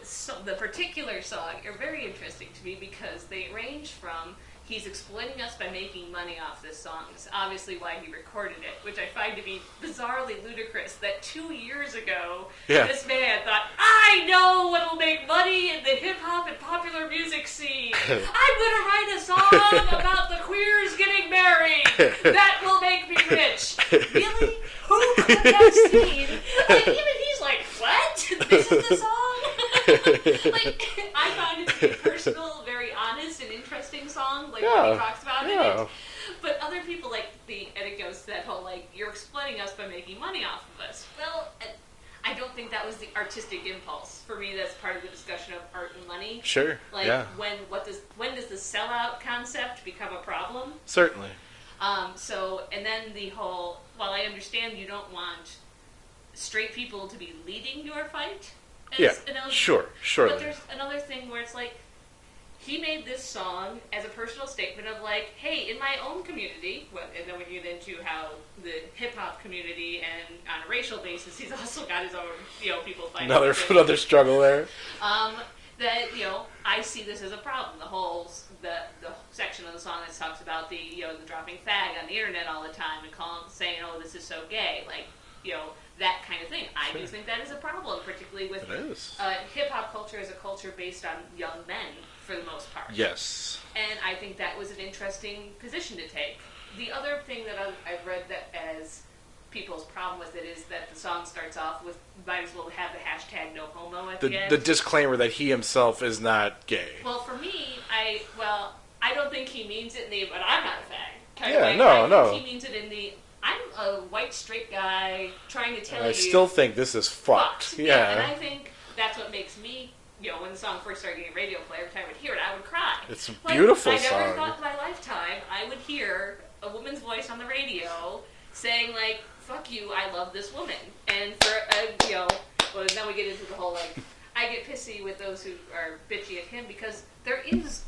particular song are very interesting to me because they range from he's exploiting us by making money off this song. It's obviously why he recorded it, which I find to be bizarrely ludicrous that 2 years ago this man thought, I know what'll make money in the hip-hop and popular music scene. I'm going to write a song about the queers getting married. That will make me rich. Really? Who could have seen? Like, even he's like, what? This is the song? Like, I found it to be a personal, very honest and interesting song, like what he talks about in it. But other people, like, and it goes to that whole, like, you're exploiting us by making money off of us. Well, I don't think that was the artistic impulse. For me, that's part of the discussion of art and money. Sure. Like, when does the sellout concept become a problem? Certainly. And then the whole, while I understand you don't want straight people to be leading your fight. Surely. But there's another thing where it's like, he made this song as a personal statement of like, hey, in my own community, and then we get into how the hip-hop community and on a racial basis, he's also got his own, people fighting. Another struggle there. That, I see this as a problem. The section of the song that talks about the dropping fag on the internet all the time and saying, oh, this is so gay. Like, that kind of thing. I do think that is a problem, particularly with hip-hop culture as a culture based on young men, for the most part. Yes. And I think that was an interesting position to take. The other thing that I've read that as people's problem with it is that the song starts off with, might as well have the hashtag no homo at the end. The disclaimer that he himself is not gay. Well, for me, I don't think he means it in the, but I'm not a fag kind of way. I think he means it in the, I'm a white straight guy trying to tell you. I still think this is fucked. Yeah. And I think that's what makes me, when the song first started getting radio play, every time I would hear it, I would cry. It's a beautiful song. I never thought in my lifetime I would hear a woman's voice on the radio saying, like, fuck you, I love this woman. And for, well, now we get into the whole, like, I get pissy with those who are bitchy at him because there is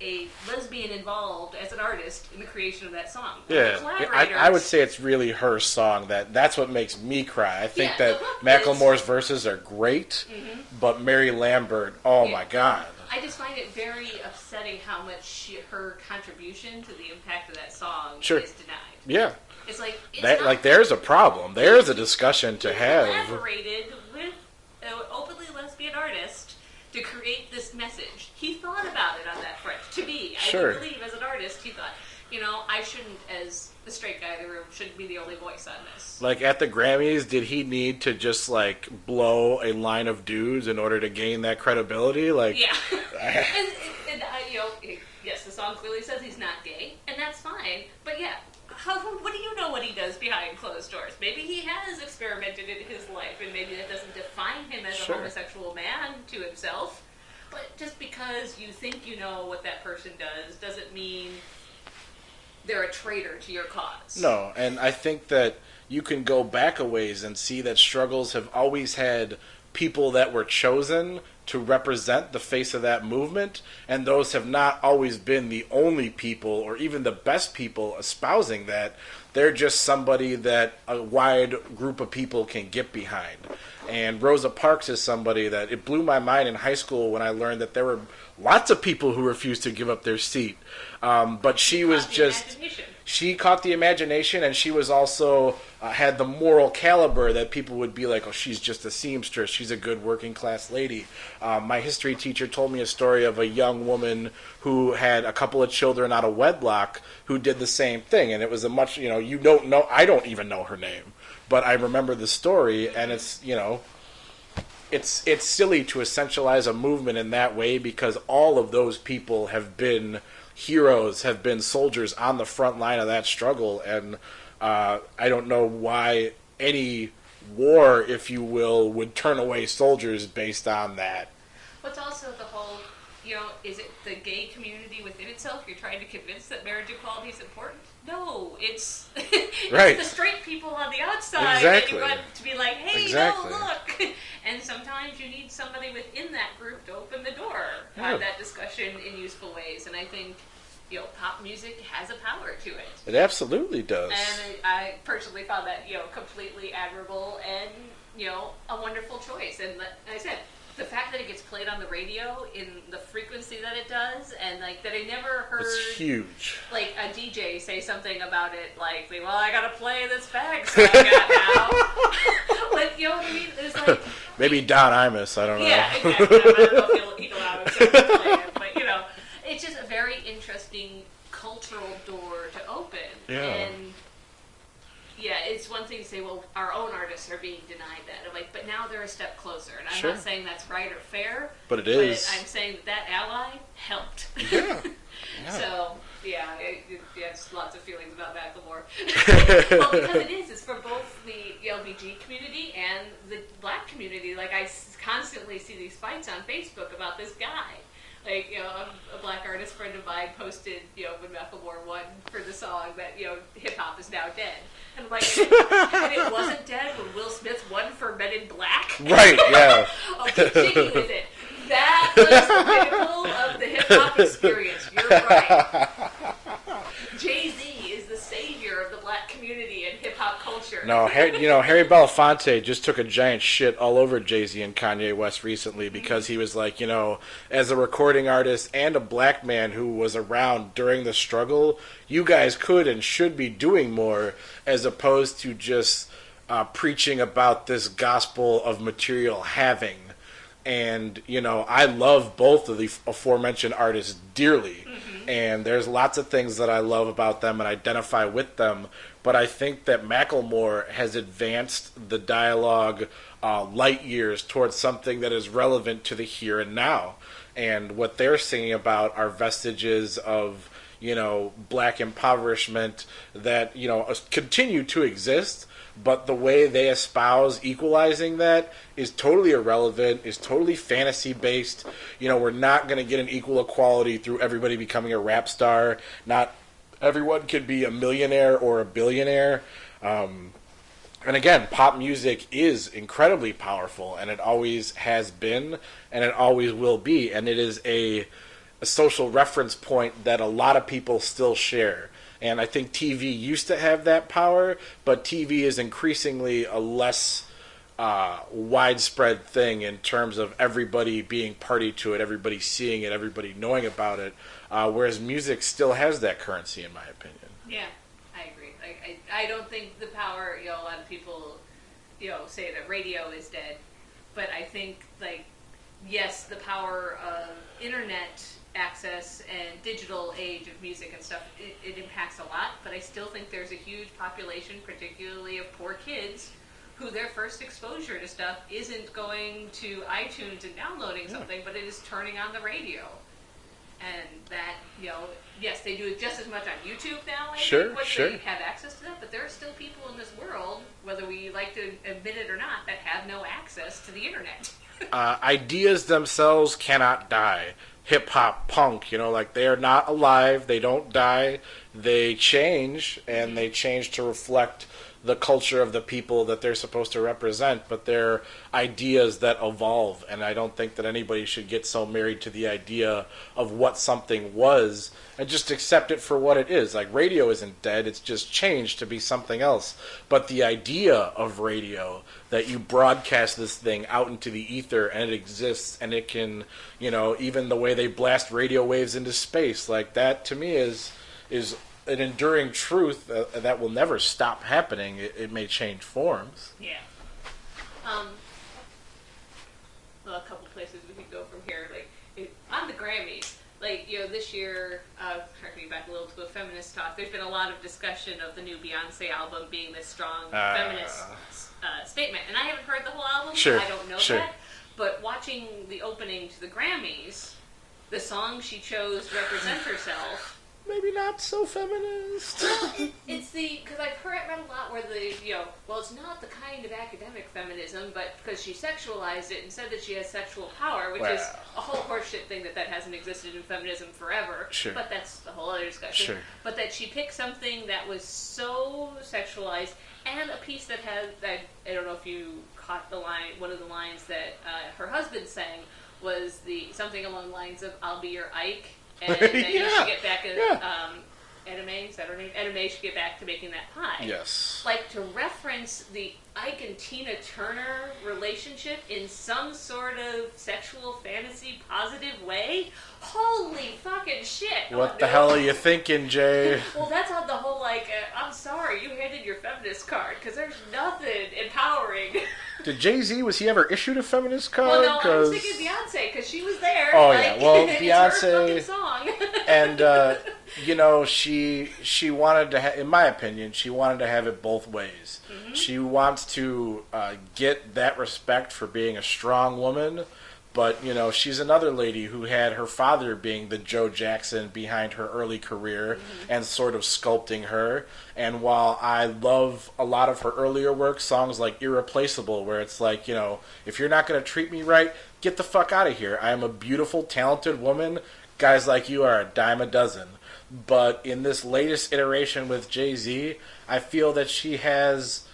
a lesbian involved as an artist in the creation of that song. Yeah, I would say it's really her song. That's what makes me cry. I think that Macklemore's verses are great, but Mary Lambert, my God. I just find it very upsetting how much her contribution to the impact of that song is denied. Yeah. It's like, there's a problem. There's a discussion to have. Collaborated with an openly lesbian artist to create this message. He thought about it on that front. To me, I believe as an artist, he thought, I shouldn't, as the straight guy in the room, shouldn't be the only voice on this. Like, at the Grammys, did he need to just, like, blow a line of dudes in order to gain that credibility? Like, yeah. Yes, the song clearly says he's not gay, and that's fine. But yeah, what do you know what he does behind closed doors? Maybe he has experimented in his life, and maybe that doesn't define him as a homosexual man to himself. But just because you think you know what that person does doesn't mean they're a traitor to your cause. No, and I think that you can go back a ways and see that struggles have always had people that were chosen to represent the face of that movement, and those have not always been the only people or even the best people espousing that. They're just somebody that a wide group of people can get behind. And Rosa Parks is somebody that it blew my mind in high school when I learned that there were lots of people who refused to give up their seat. But she was just... She caught the imagination, and she was also had the moral caliber that people would be like, oh, she's just a seamstress. She's a good working class lady. My history teacher told me a story of a young woman who had a couple of children out of wedlock who did the same thing. And it was a much, you don't know, I don't even know her name, but I remember the story, and it's, it's silly to essentialize a movement in that way because all of those people have been heroes, have been soldiers on the front line of that struggle, and I don't know why any war, if you will, would turn away soldiers based on that. What's also the whole, is it the gay community within itself you're trying to convince that marriage equality is important? No, it's, right. It's the straight people on the outside exactly. that you want to be like, hey, exactly. no, look. And sometimes you need somebody within that group to open the door Yeah. on that discussion in useful ways. And I think, pop music has a power to it. It absolutely does. And I personally found that, completely admirable and, a wonderful choice. And like I said, the fact that it gets played on the radio in the frequency that it does, and like that I never heard it's huge. Like a DJ say something about it, like, well, I gotta play this bag song now. Like, you know what I mean? It's like maybe Don Imus, I don't know. Yeah, exactly. I don't know if he'd allow himself to play it, but it's just a very interesting cultural door to open. Yeah. And yeah, it's one thing to say, well, our own artists are being denied that. I'm like, but now they're a step closer. And I'm Sure. not saying that's right or fair. But it is. But I'm saying that ally helped. Yeah. Yeah. So, yeah, it's lots of feelings about Macklemore. Well, because it is. It's for both the LBG community and the black community. Like, I constantly see these fights on Facebook about this guy. Like, a black artist friend of mine posted, when Macklemore won for the song that, hip-hop is now dead. And I'm like, and it wasn't dead when Will Smith won for Men in Black? Right, yeah. I'll keep digging with it. That was the pinnacle of the hip-hop experience. You're right. Jay-Z is the savior of the black community and hip-hop culture. No, Harry Belafonte just took a giant shit all over Jay-Z and Kanye West recently because he was like, as a recording artist and a black man who was around during the struggle, you guys could and should be doing more as opposed to just preaching about this gospel of material having. And, I love both of the aforementioned artists dearly. Mm-hmm. And there's lots of things that I love about them and identify with them. But I think that Macklemore has advanced the dialogue light years towards something that is relevant to the here and now. And what they're singing about are vestiges of, black impoverishment that, continue to exist. But the way they espouse equalizing that is totally irrelevant, is totally fantasy-based. We're not going to get an equal equality through everybody becoming a rap star. Not everyone can be a millionaire or a billionaire. And again, pop music is incredibly powerful, and it always has been, and it always will be. And it is a social reference point that a lot of people still share. And I think TV used to have that power, but TV is increasingly a less widespread thing in terms of everybody being party to it, everybody seeing it, everybody knowing about it, whereas music still has that currency, in my opinion. Yeah, I agree. I don't think the power, a lot of people, say that radio is dead, but I think, yes, the power of internet access and digital age of music and stuff, it impacts a lot, but I still think there's a huge population, particularly of poor kids, who their first exposure to stuff isn't going to iTunes and downloading something, but it is turning on the radio. And that, yes, they do it just as much on YouTube now, I think, once they have access to that, but there are still people in this world, whether we like to admit it or not, that have no access to the internet. Ideas themselves cannot die, hip hop punk. You know, like they are not alive. They don't die. They change, and they change to reflect the culture of the people that they're supposed to represent, but they're ideas that evolve, and I don't think that anybody should get so married to the idea of what something was and just accept it for what it is. Like, radio isn't dead, it's just changed to be something else. But the idea of radio, that you broadcast this thing out into the ether and it exists and it can, you know, even the way they blast radio waves into space, like that to me is an enduring truth that will never stop happening. It may change forms. Yeah. Well, a couple places we could go from here. On the Grammys, this year, harkening back a little to the feminist talk, there's been a lot of discussion of the new Beyonce album being this strong feminist statement. And I haven't heard the whole album, sure, so I don't know that. But watching the opening to the Grammys, the song she chose to represent herself, maybe not so feminist. Well, it's because I've read a lot where it's not the kind of academic feminism, but because she sexualized it and said that she has sexual power, which is a whole horseshit thing that hasn't existed in feminism forever. Sure. But that's a whole other discussion. Sure. But that she picked something that was so sexualized, and a piece that had, I don't know if you caught the line, one of the lines that her husband sang was something along the lines of, "I'll be your Ike." And then you should get back Edame, is that her name? Edame should get back to making that pie. Yes. Like, to reference the Ike and Tina Turner relationship in some sort of sexual fantasy positive way? Holy fucking shit. What the hell are you thinking, Jay? Well, that's on the whole, I'm sorry, you handed your feminist card, because there's nothing empowering. Did Jay-Z, was he ever issued a feminist card? Well, no, I was thinking Beyonce, because she was there. Oh, yeah, well, it's Beyonce, her fucking song. And, she wanted to, in my opinion, she wanted to have it both ways. Mm-hmm. She wants to get that respect for being a strong woman, but, she's another lady who had her father being the Joe Jackson behind her early career and sort of sculpting her. And while I love a lot of her earlier work, songs like Irreplaceable, where it's like, if you're not going to treat me right, get the fuck out of here. I am a beautiful, talented woman. Guys like you are a dime a dozen. But in this latest iteration with Jay-Z, I feel that she has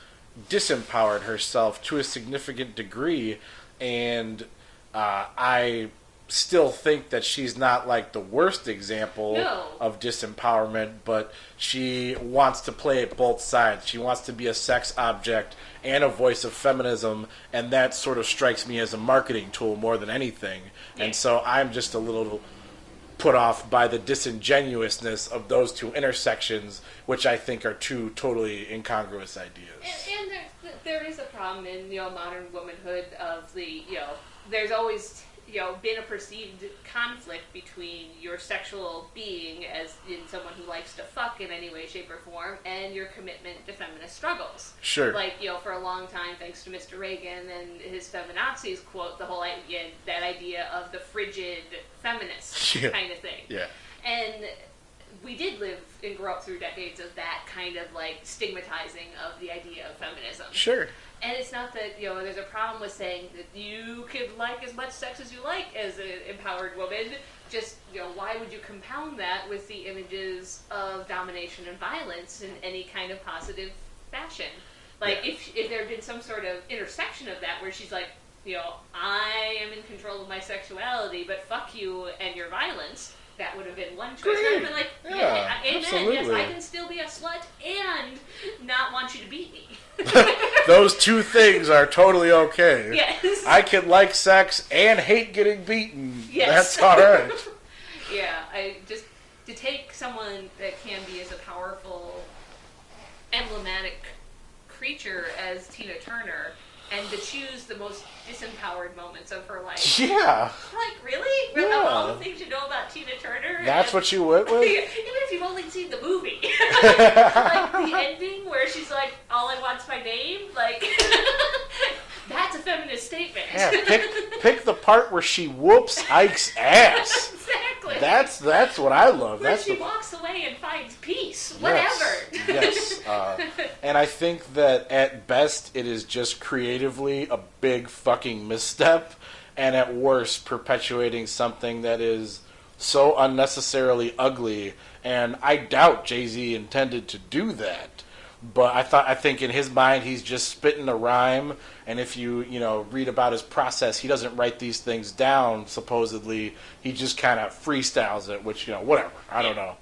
disempowered herself to a significant degree, and I still think that she's not like the worst example of disempowerment, but she wants to play at both sides. She wants to be a sex object and a voice of feminism, and that sort of strikes me as a marketing tool more than anything. Yeah. And so I'm just a little put off by the disingenuousness of those two intersections, which I think are two totally incongruous ideas. And there is a problem in modern womanhood of there's always been a perceived conflict between your sexual being as in someone who likes to fuck in any way, shape, or form, and your commitment to feminist struggles. Sure. For a long time, thanks to Mr. Reagan and his feminazis quote, the whole idea, that idea of the frigid feminist kind of thing. Yeah. And we did live and grow up through decades of that kind of stigmatizing of the idea of feminism. Sure. And it's not that, there's a problem with saying that you could like as much sex as you like as an empowered woman. Just, why would you compound that with the images of domination and violence in any kind of positive fashion? If there had been some sort of intersection of that where she's like, I am in control of my sexuality, but fuck you and your violence, that would have been one choice. I would have been like, amen, absolutely. Yes, I can still be a slut and not want you to beat me. Those two things are totally okay. Yes. I can like sex and hate getting beaten. Yes. That's all right. Yeah, to take someone that can be as a powerful, emblematic creature as Tina Turner and to choose the most disempowered moments of her life. Yeah. Really? Yeah. All the things you know about Tina Turner? That's what you went with? Even if you've only seen the movie. The ending where she's like, all I want's my name? That's a feminist statement. Yeah, pick the part where she whoops Ike's ass. Exactly. That's what I love. Where she walks away and finds peace. Whatever. Yes. And I think that at best it is just creatively a big fucking misstep. and at worst perpetuating something that is so unnecessarily ugly. And I doubt Jay-Z intended to do that. But I think in his mind he's just spitting a rhyme, and if you read about his process, he doesn't write these things down. Supposedly, he just kind of freestyles it, which whatever. I don't know.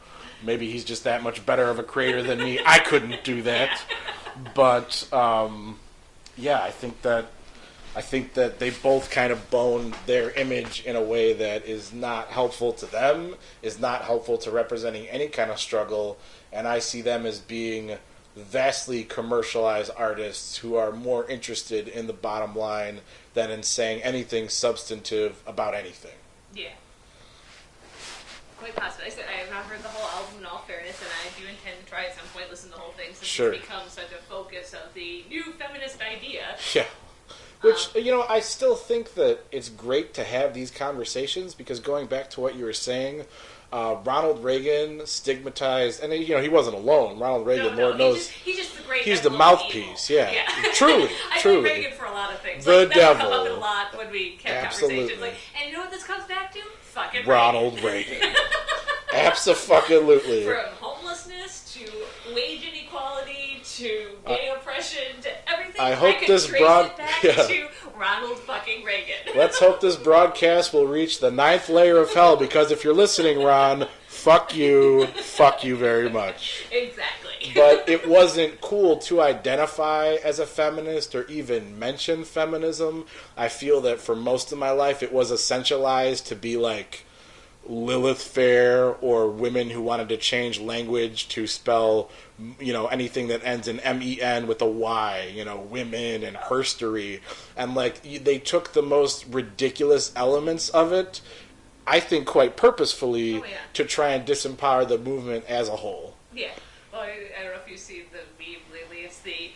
Maybe he's just that much better of a creator than me. I couldn't do that. But yeah, I think that they both kind of bone their image in a way that is not helpful to them, is not helpful to representing any kind of struggle, and I see them as being vastly commercialized artists who are more interested in the bottom line than in saying anything substantive about anything. Yeah. Quite possibly. I have not heard the whole album in all fairness, and I do intend to try at some point listen to the whole thing since it's become such a focus of the new feminist idea. Yeah. Which, I still think that it's great to have these conversations because going back to what you were saying, Ronald Reagan stigmatized, and he wasn't alone. Ronald Reagan, Lord knows, he's just the great. He's the mouthpiece. Yeah. Truly, I truly. blame Reagan for a lot of things. The devil. devil. Come up a lot when we kept conversations. And you know what this comes back to? Fucking Ronald Reagan. Abso-fucking-lutely. From homelessness to wage inequality to gay oppression to everything. I hope this to Ronald fucking Reagan. Let's hope this broadcast will reach the 9th layer of hell, because if you're listening, Ron, fuck you very much. Exactly. But it wasn't cool to identify as a feminist or even mention feminism. I feel that for most of my life it was essentialized to be like Lilith Fair or women who wanted to change language to spell, anything that ends in MEN with a Y, women and herstory. And they took the most ridiculous elements of it, I think quite purposefully, to try and disempower the movement as a whole. Yeah. Well, I don't know if you've seen the meme lately. It's the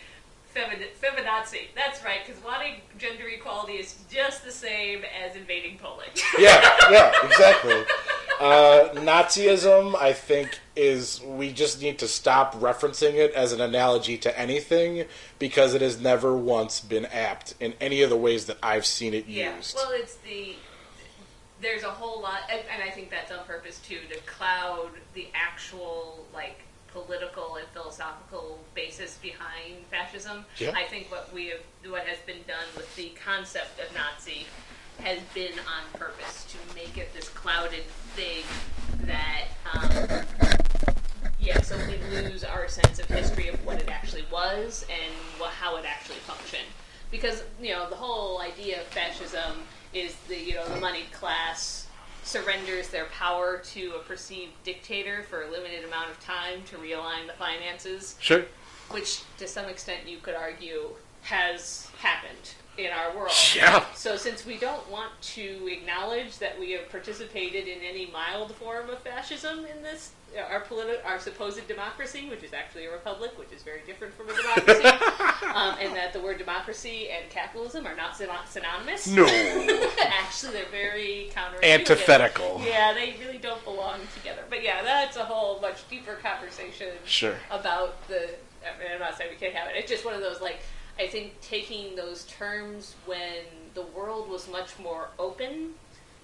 feminazi. That's right, because wanting gender equality is just the same as invading Poland. Yeah, exactly. Nazism, I think, we just need to stop referencing it as an analogy to anything, because it has never once been apt in any of the ways that I've seen it used. Well, there's a whole lot, and I think that's on purpose too, to cloud the actual, political and philosophical basis behind fascism. Yeah. I think what has been done with the concept of Nazi has been on purpose to make it this clouded thing that, so we lose our sense of history of what it actually was and how it actually functioned. Because, the whole idea of fascism is the moneyed class surrenders their power to a perceived dictator for a limited amount of time to realign the finances. Sure. Which, to some extent, you could argue has happened in our world. Yeah. So since we don't want to acknowledge that we have participated in any mild form of fascism in this, our supposed democracy, which is actually a republic, which is very different from a democracy, and that the word democracy and capitalism are not synonymous. No. Actually, they're very counterintuitive. Antithetical. Yeah, they really don't belong together. But yeah, that's a whole much deeper conversation. Sure. About I'm not saying we can't have it. It's just one of those, I think taking those terms when the world was much more open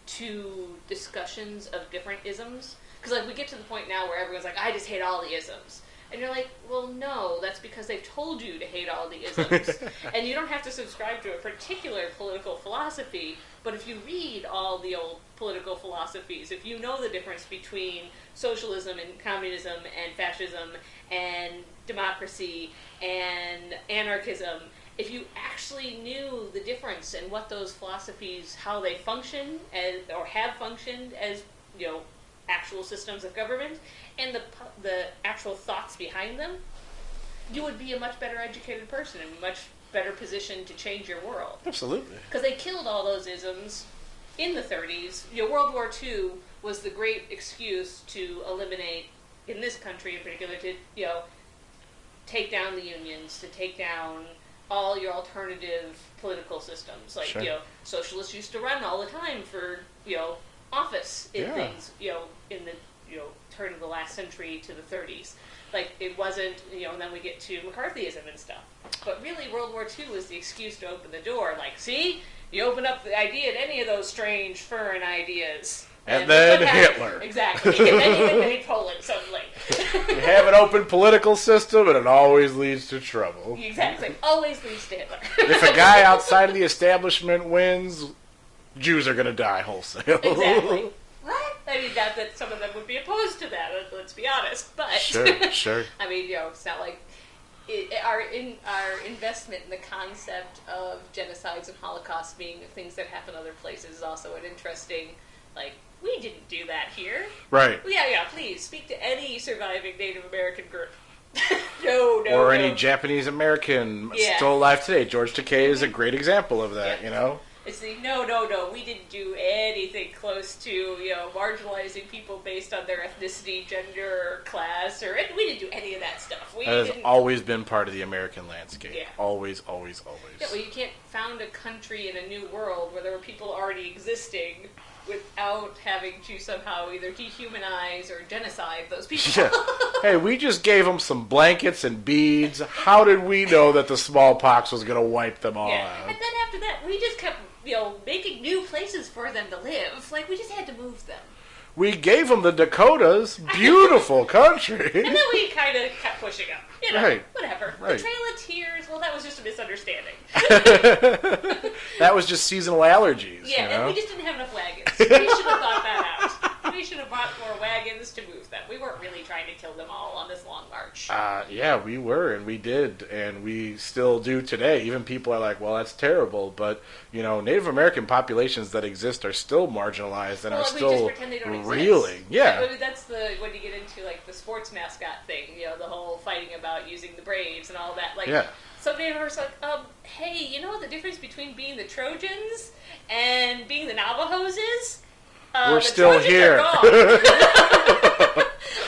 to discussions of different isms. Because, we get to the point now where everyone's like, I just hate all the isms. And you're like, well, no, that's because they've told you to hate all the isms. And you don't have to subscribe to a particular political philosophy, but if you read all the old political philosophies, if you know the difference between socialism and communism and fascism and democracy and anarchism, if you actually knew the difference and what those philosophies, how they function or have functioned as, actual systems of government, and the actual thoughts behind them, you would be a much better educated person and much better positioned to change your world. Absolutely. Because they killed all those isms in the 30s. World War II was the great excuse to eliminate, in this country in particular, to take down the unions, to take down all your alternative political systems. Sure. Socialists used to run all the time for, office in things, in the, turn of the last century to the 30s. It wasn't, and then we get to McCarthyism and stuff. But really, World War II was the excuse to open the door. Like, see? You open up the idea to any of those strange foreign ideas. And then Hitler. Exactly. And then you invade Poland suddenly. You have an open political system, and it always leads to trouble. Exactly. Always leads to Hitler. If a guy outside of the establishment wins, Jews are going to die wholesale. Exactly. What? I mean, not that some of them would be opposed to that, let's be honest. But Sure. I mean, it's not like our investment in the concept of genocides and Holocausts being things that happen other places is also an interesting, like, we didn't do that here. Right. Yeah, please, speak to any surviving Native American group. No. Or any Japanese American still alive today. George Takei is a great example of that, It's no, we didn't do anything close to, marginalizing people based on their ethnicity, gender, or class, we didn't do any of that stuff. That has always been part of the American landscape. Yeah. Always. Yeah, well, you can't found a country in a new world where there were people already existing without having to somehow either dehumanize or genocide those people. Yeah. Hey, we just gave them some blankets and beads. How did we know that the smallpox was going to wipe them all out? And then after that, we just kept, making new places for them to live. Like, we just had to move them. We gave them the Dakotas. Beautiful country. And then we kind of kept pushing them. Right. Whatever. Right. The Trail of Tears, well, that was just a misunderstanding. That was just seasonal allergies. Yeah, and we just didn't have enough wagons. We should have thought that out. We should have brought more wagons to move them. We weren't really trying to kill them all on this long march. Yeah, we were, and we did, and we still do today. Even people are like, well, that's terrible, but, Native American populations that exist are still marginalized and are still reeling. Yeah. That's when you get into, like, the sports mascot thing, the whole fighting about using the Braves and all that. Like, some neighbors like, hey, you know what the difference between being the Trojans and being the Navajos is? We're still here.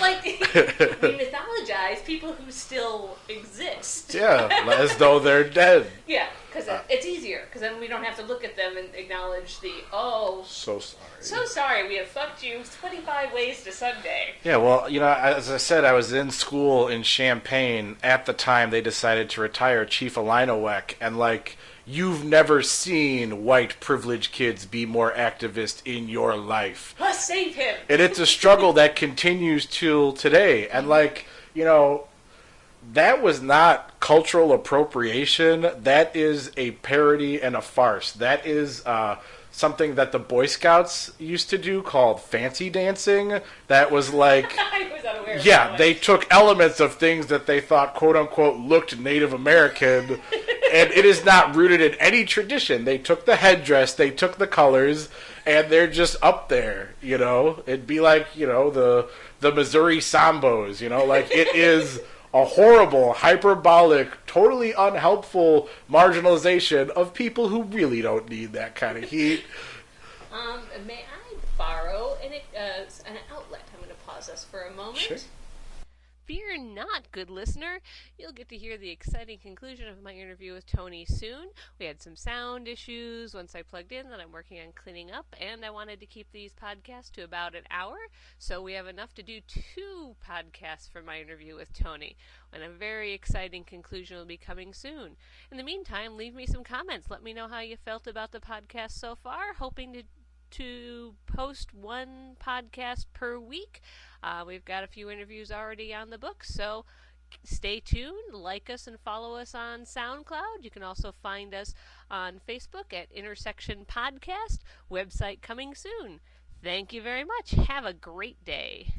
Like, we mythologize people who still exist. Yeah, as though they're dead. Yeah, because it's easier. Because then we don't have to look at them and acknowledge so sorry. So sorry, we have fucked you 25 ways to Sunday. Yeah, well, as I said, I was in school in Champaign at the time they decided to retire Chief Alinowiec, and, like, you've never seen white privileged kids be more activist in your life. Let's save him. And it's a struggle that continues till today. And, like, that was not cultural appropriation. That is a parody and a farce. That is something that the Boy Scouts used to do called fancy dancing. That was like... I was unaware of that. They took elements of things that they thought, quote-unquote, looked Native American, and it is not rooted in any tradition. They took the headdress, they took the colors, and they're just up there, It'd be like, the Missouri Sambos, Like, it is a horrible, hyperbolic, totally unhelpful marginalization of people who really don't need that kind of heat. May I borrow an outlet? I'm going to pause us for a moment. Sure. Fear not, good listener. You'll get to hear the exciting conclusion of my interview with Tony soon. We had some sound issues once I plugged in that I'm working on cleaning up, and I wanted to keep these podcasts to about an hour, so we have enough to do 2 podcasts for my interview with Tony, and a very exciting conclusion will be coming soon. In the meantime, leave me some comments. Let me know how you felt about the podcast so far. Hoping to post 1 podcast per week. We've got a few interviews already on the books, so stay tuned. Like us and follow us on SoundCloud. You can also find us on Facebook at Intersection Podcast. Website coming soon. Thank you very much. Have a great day.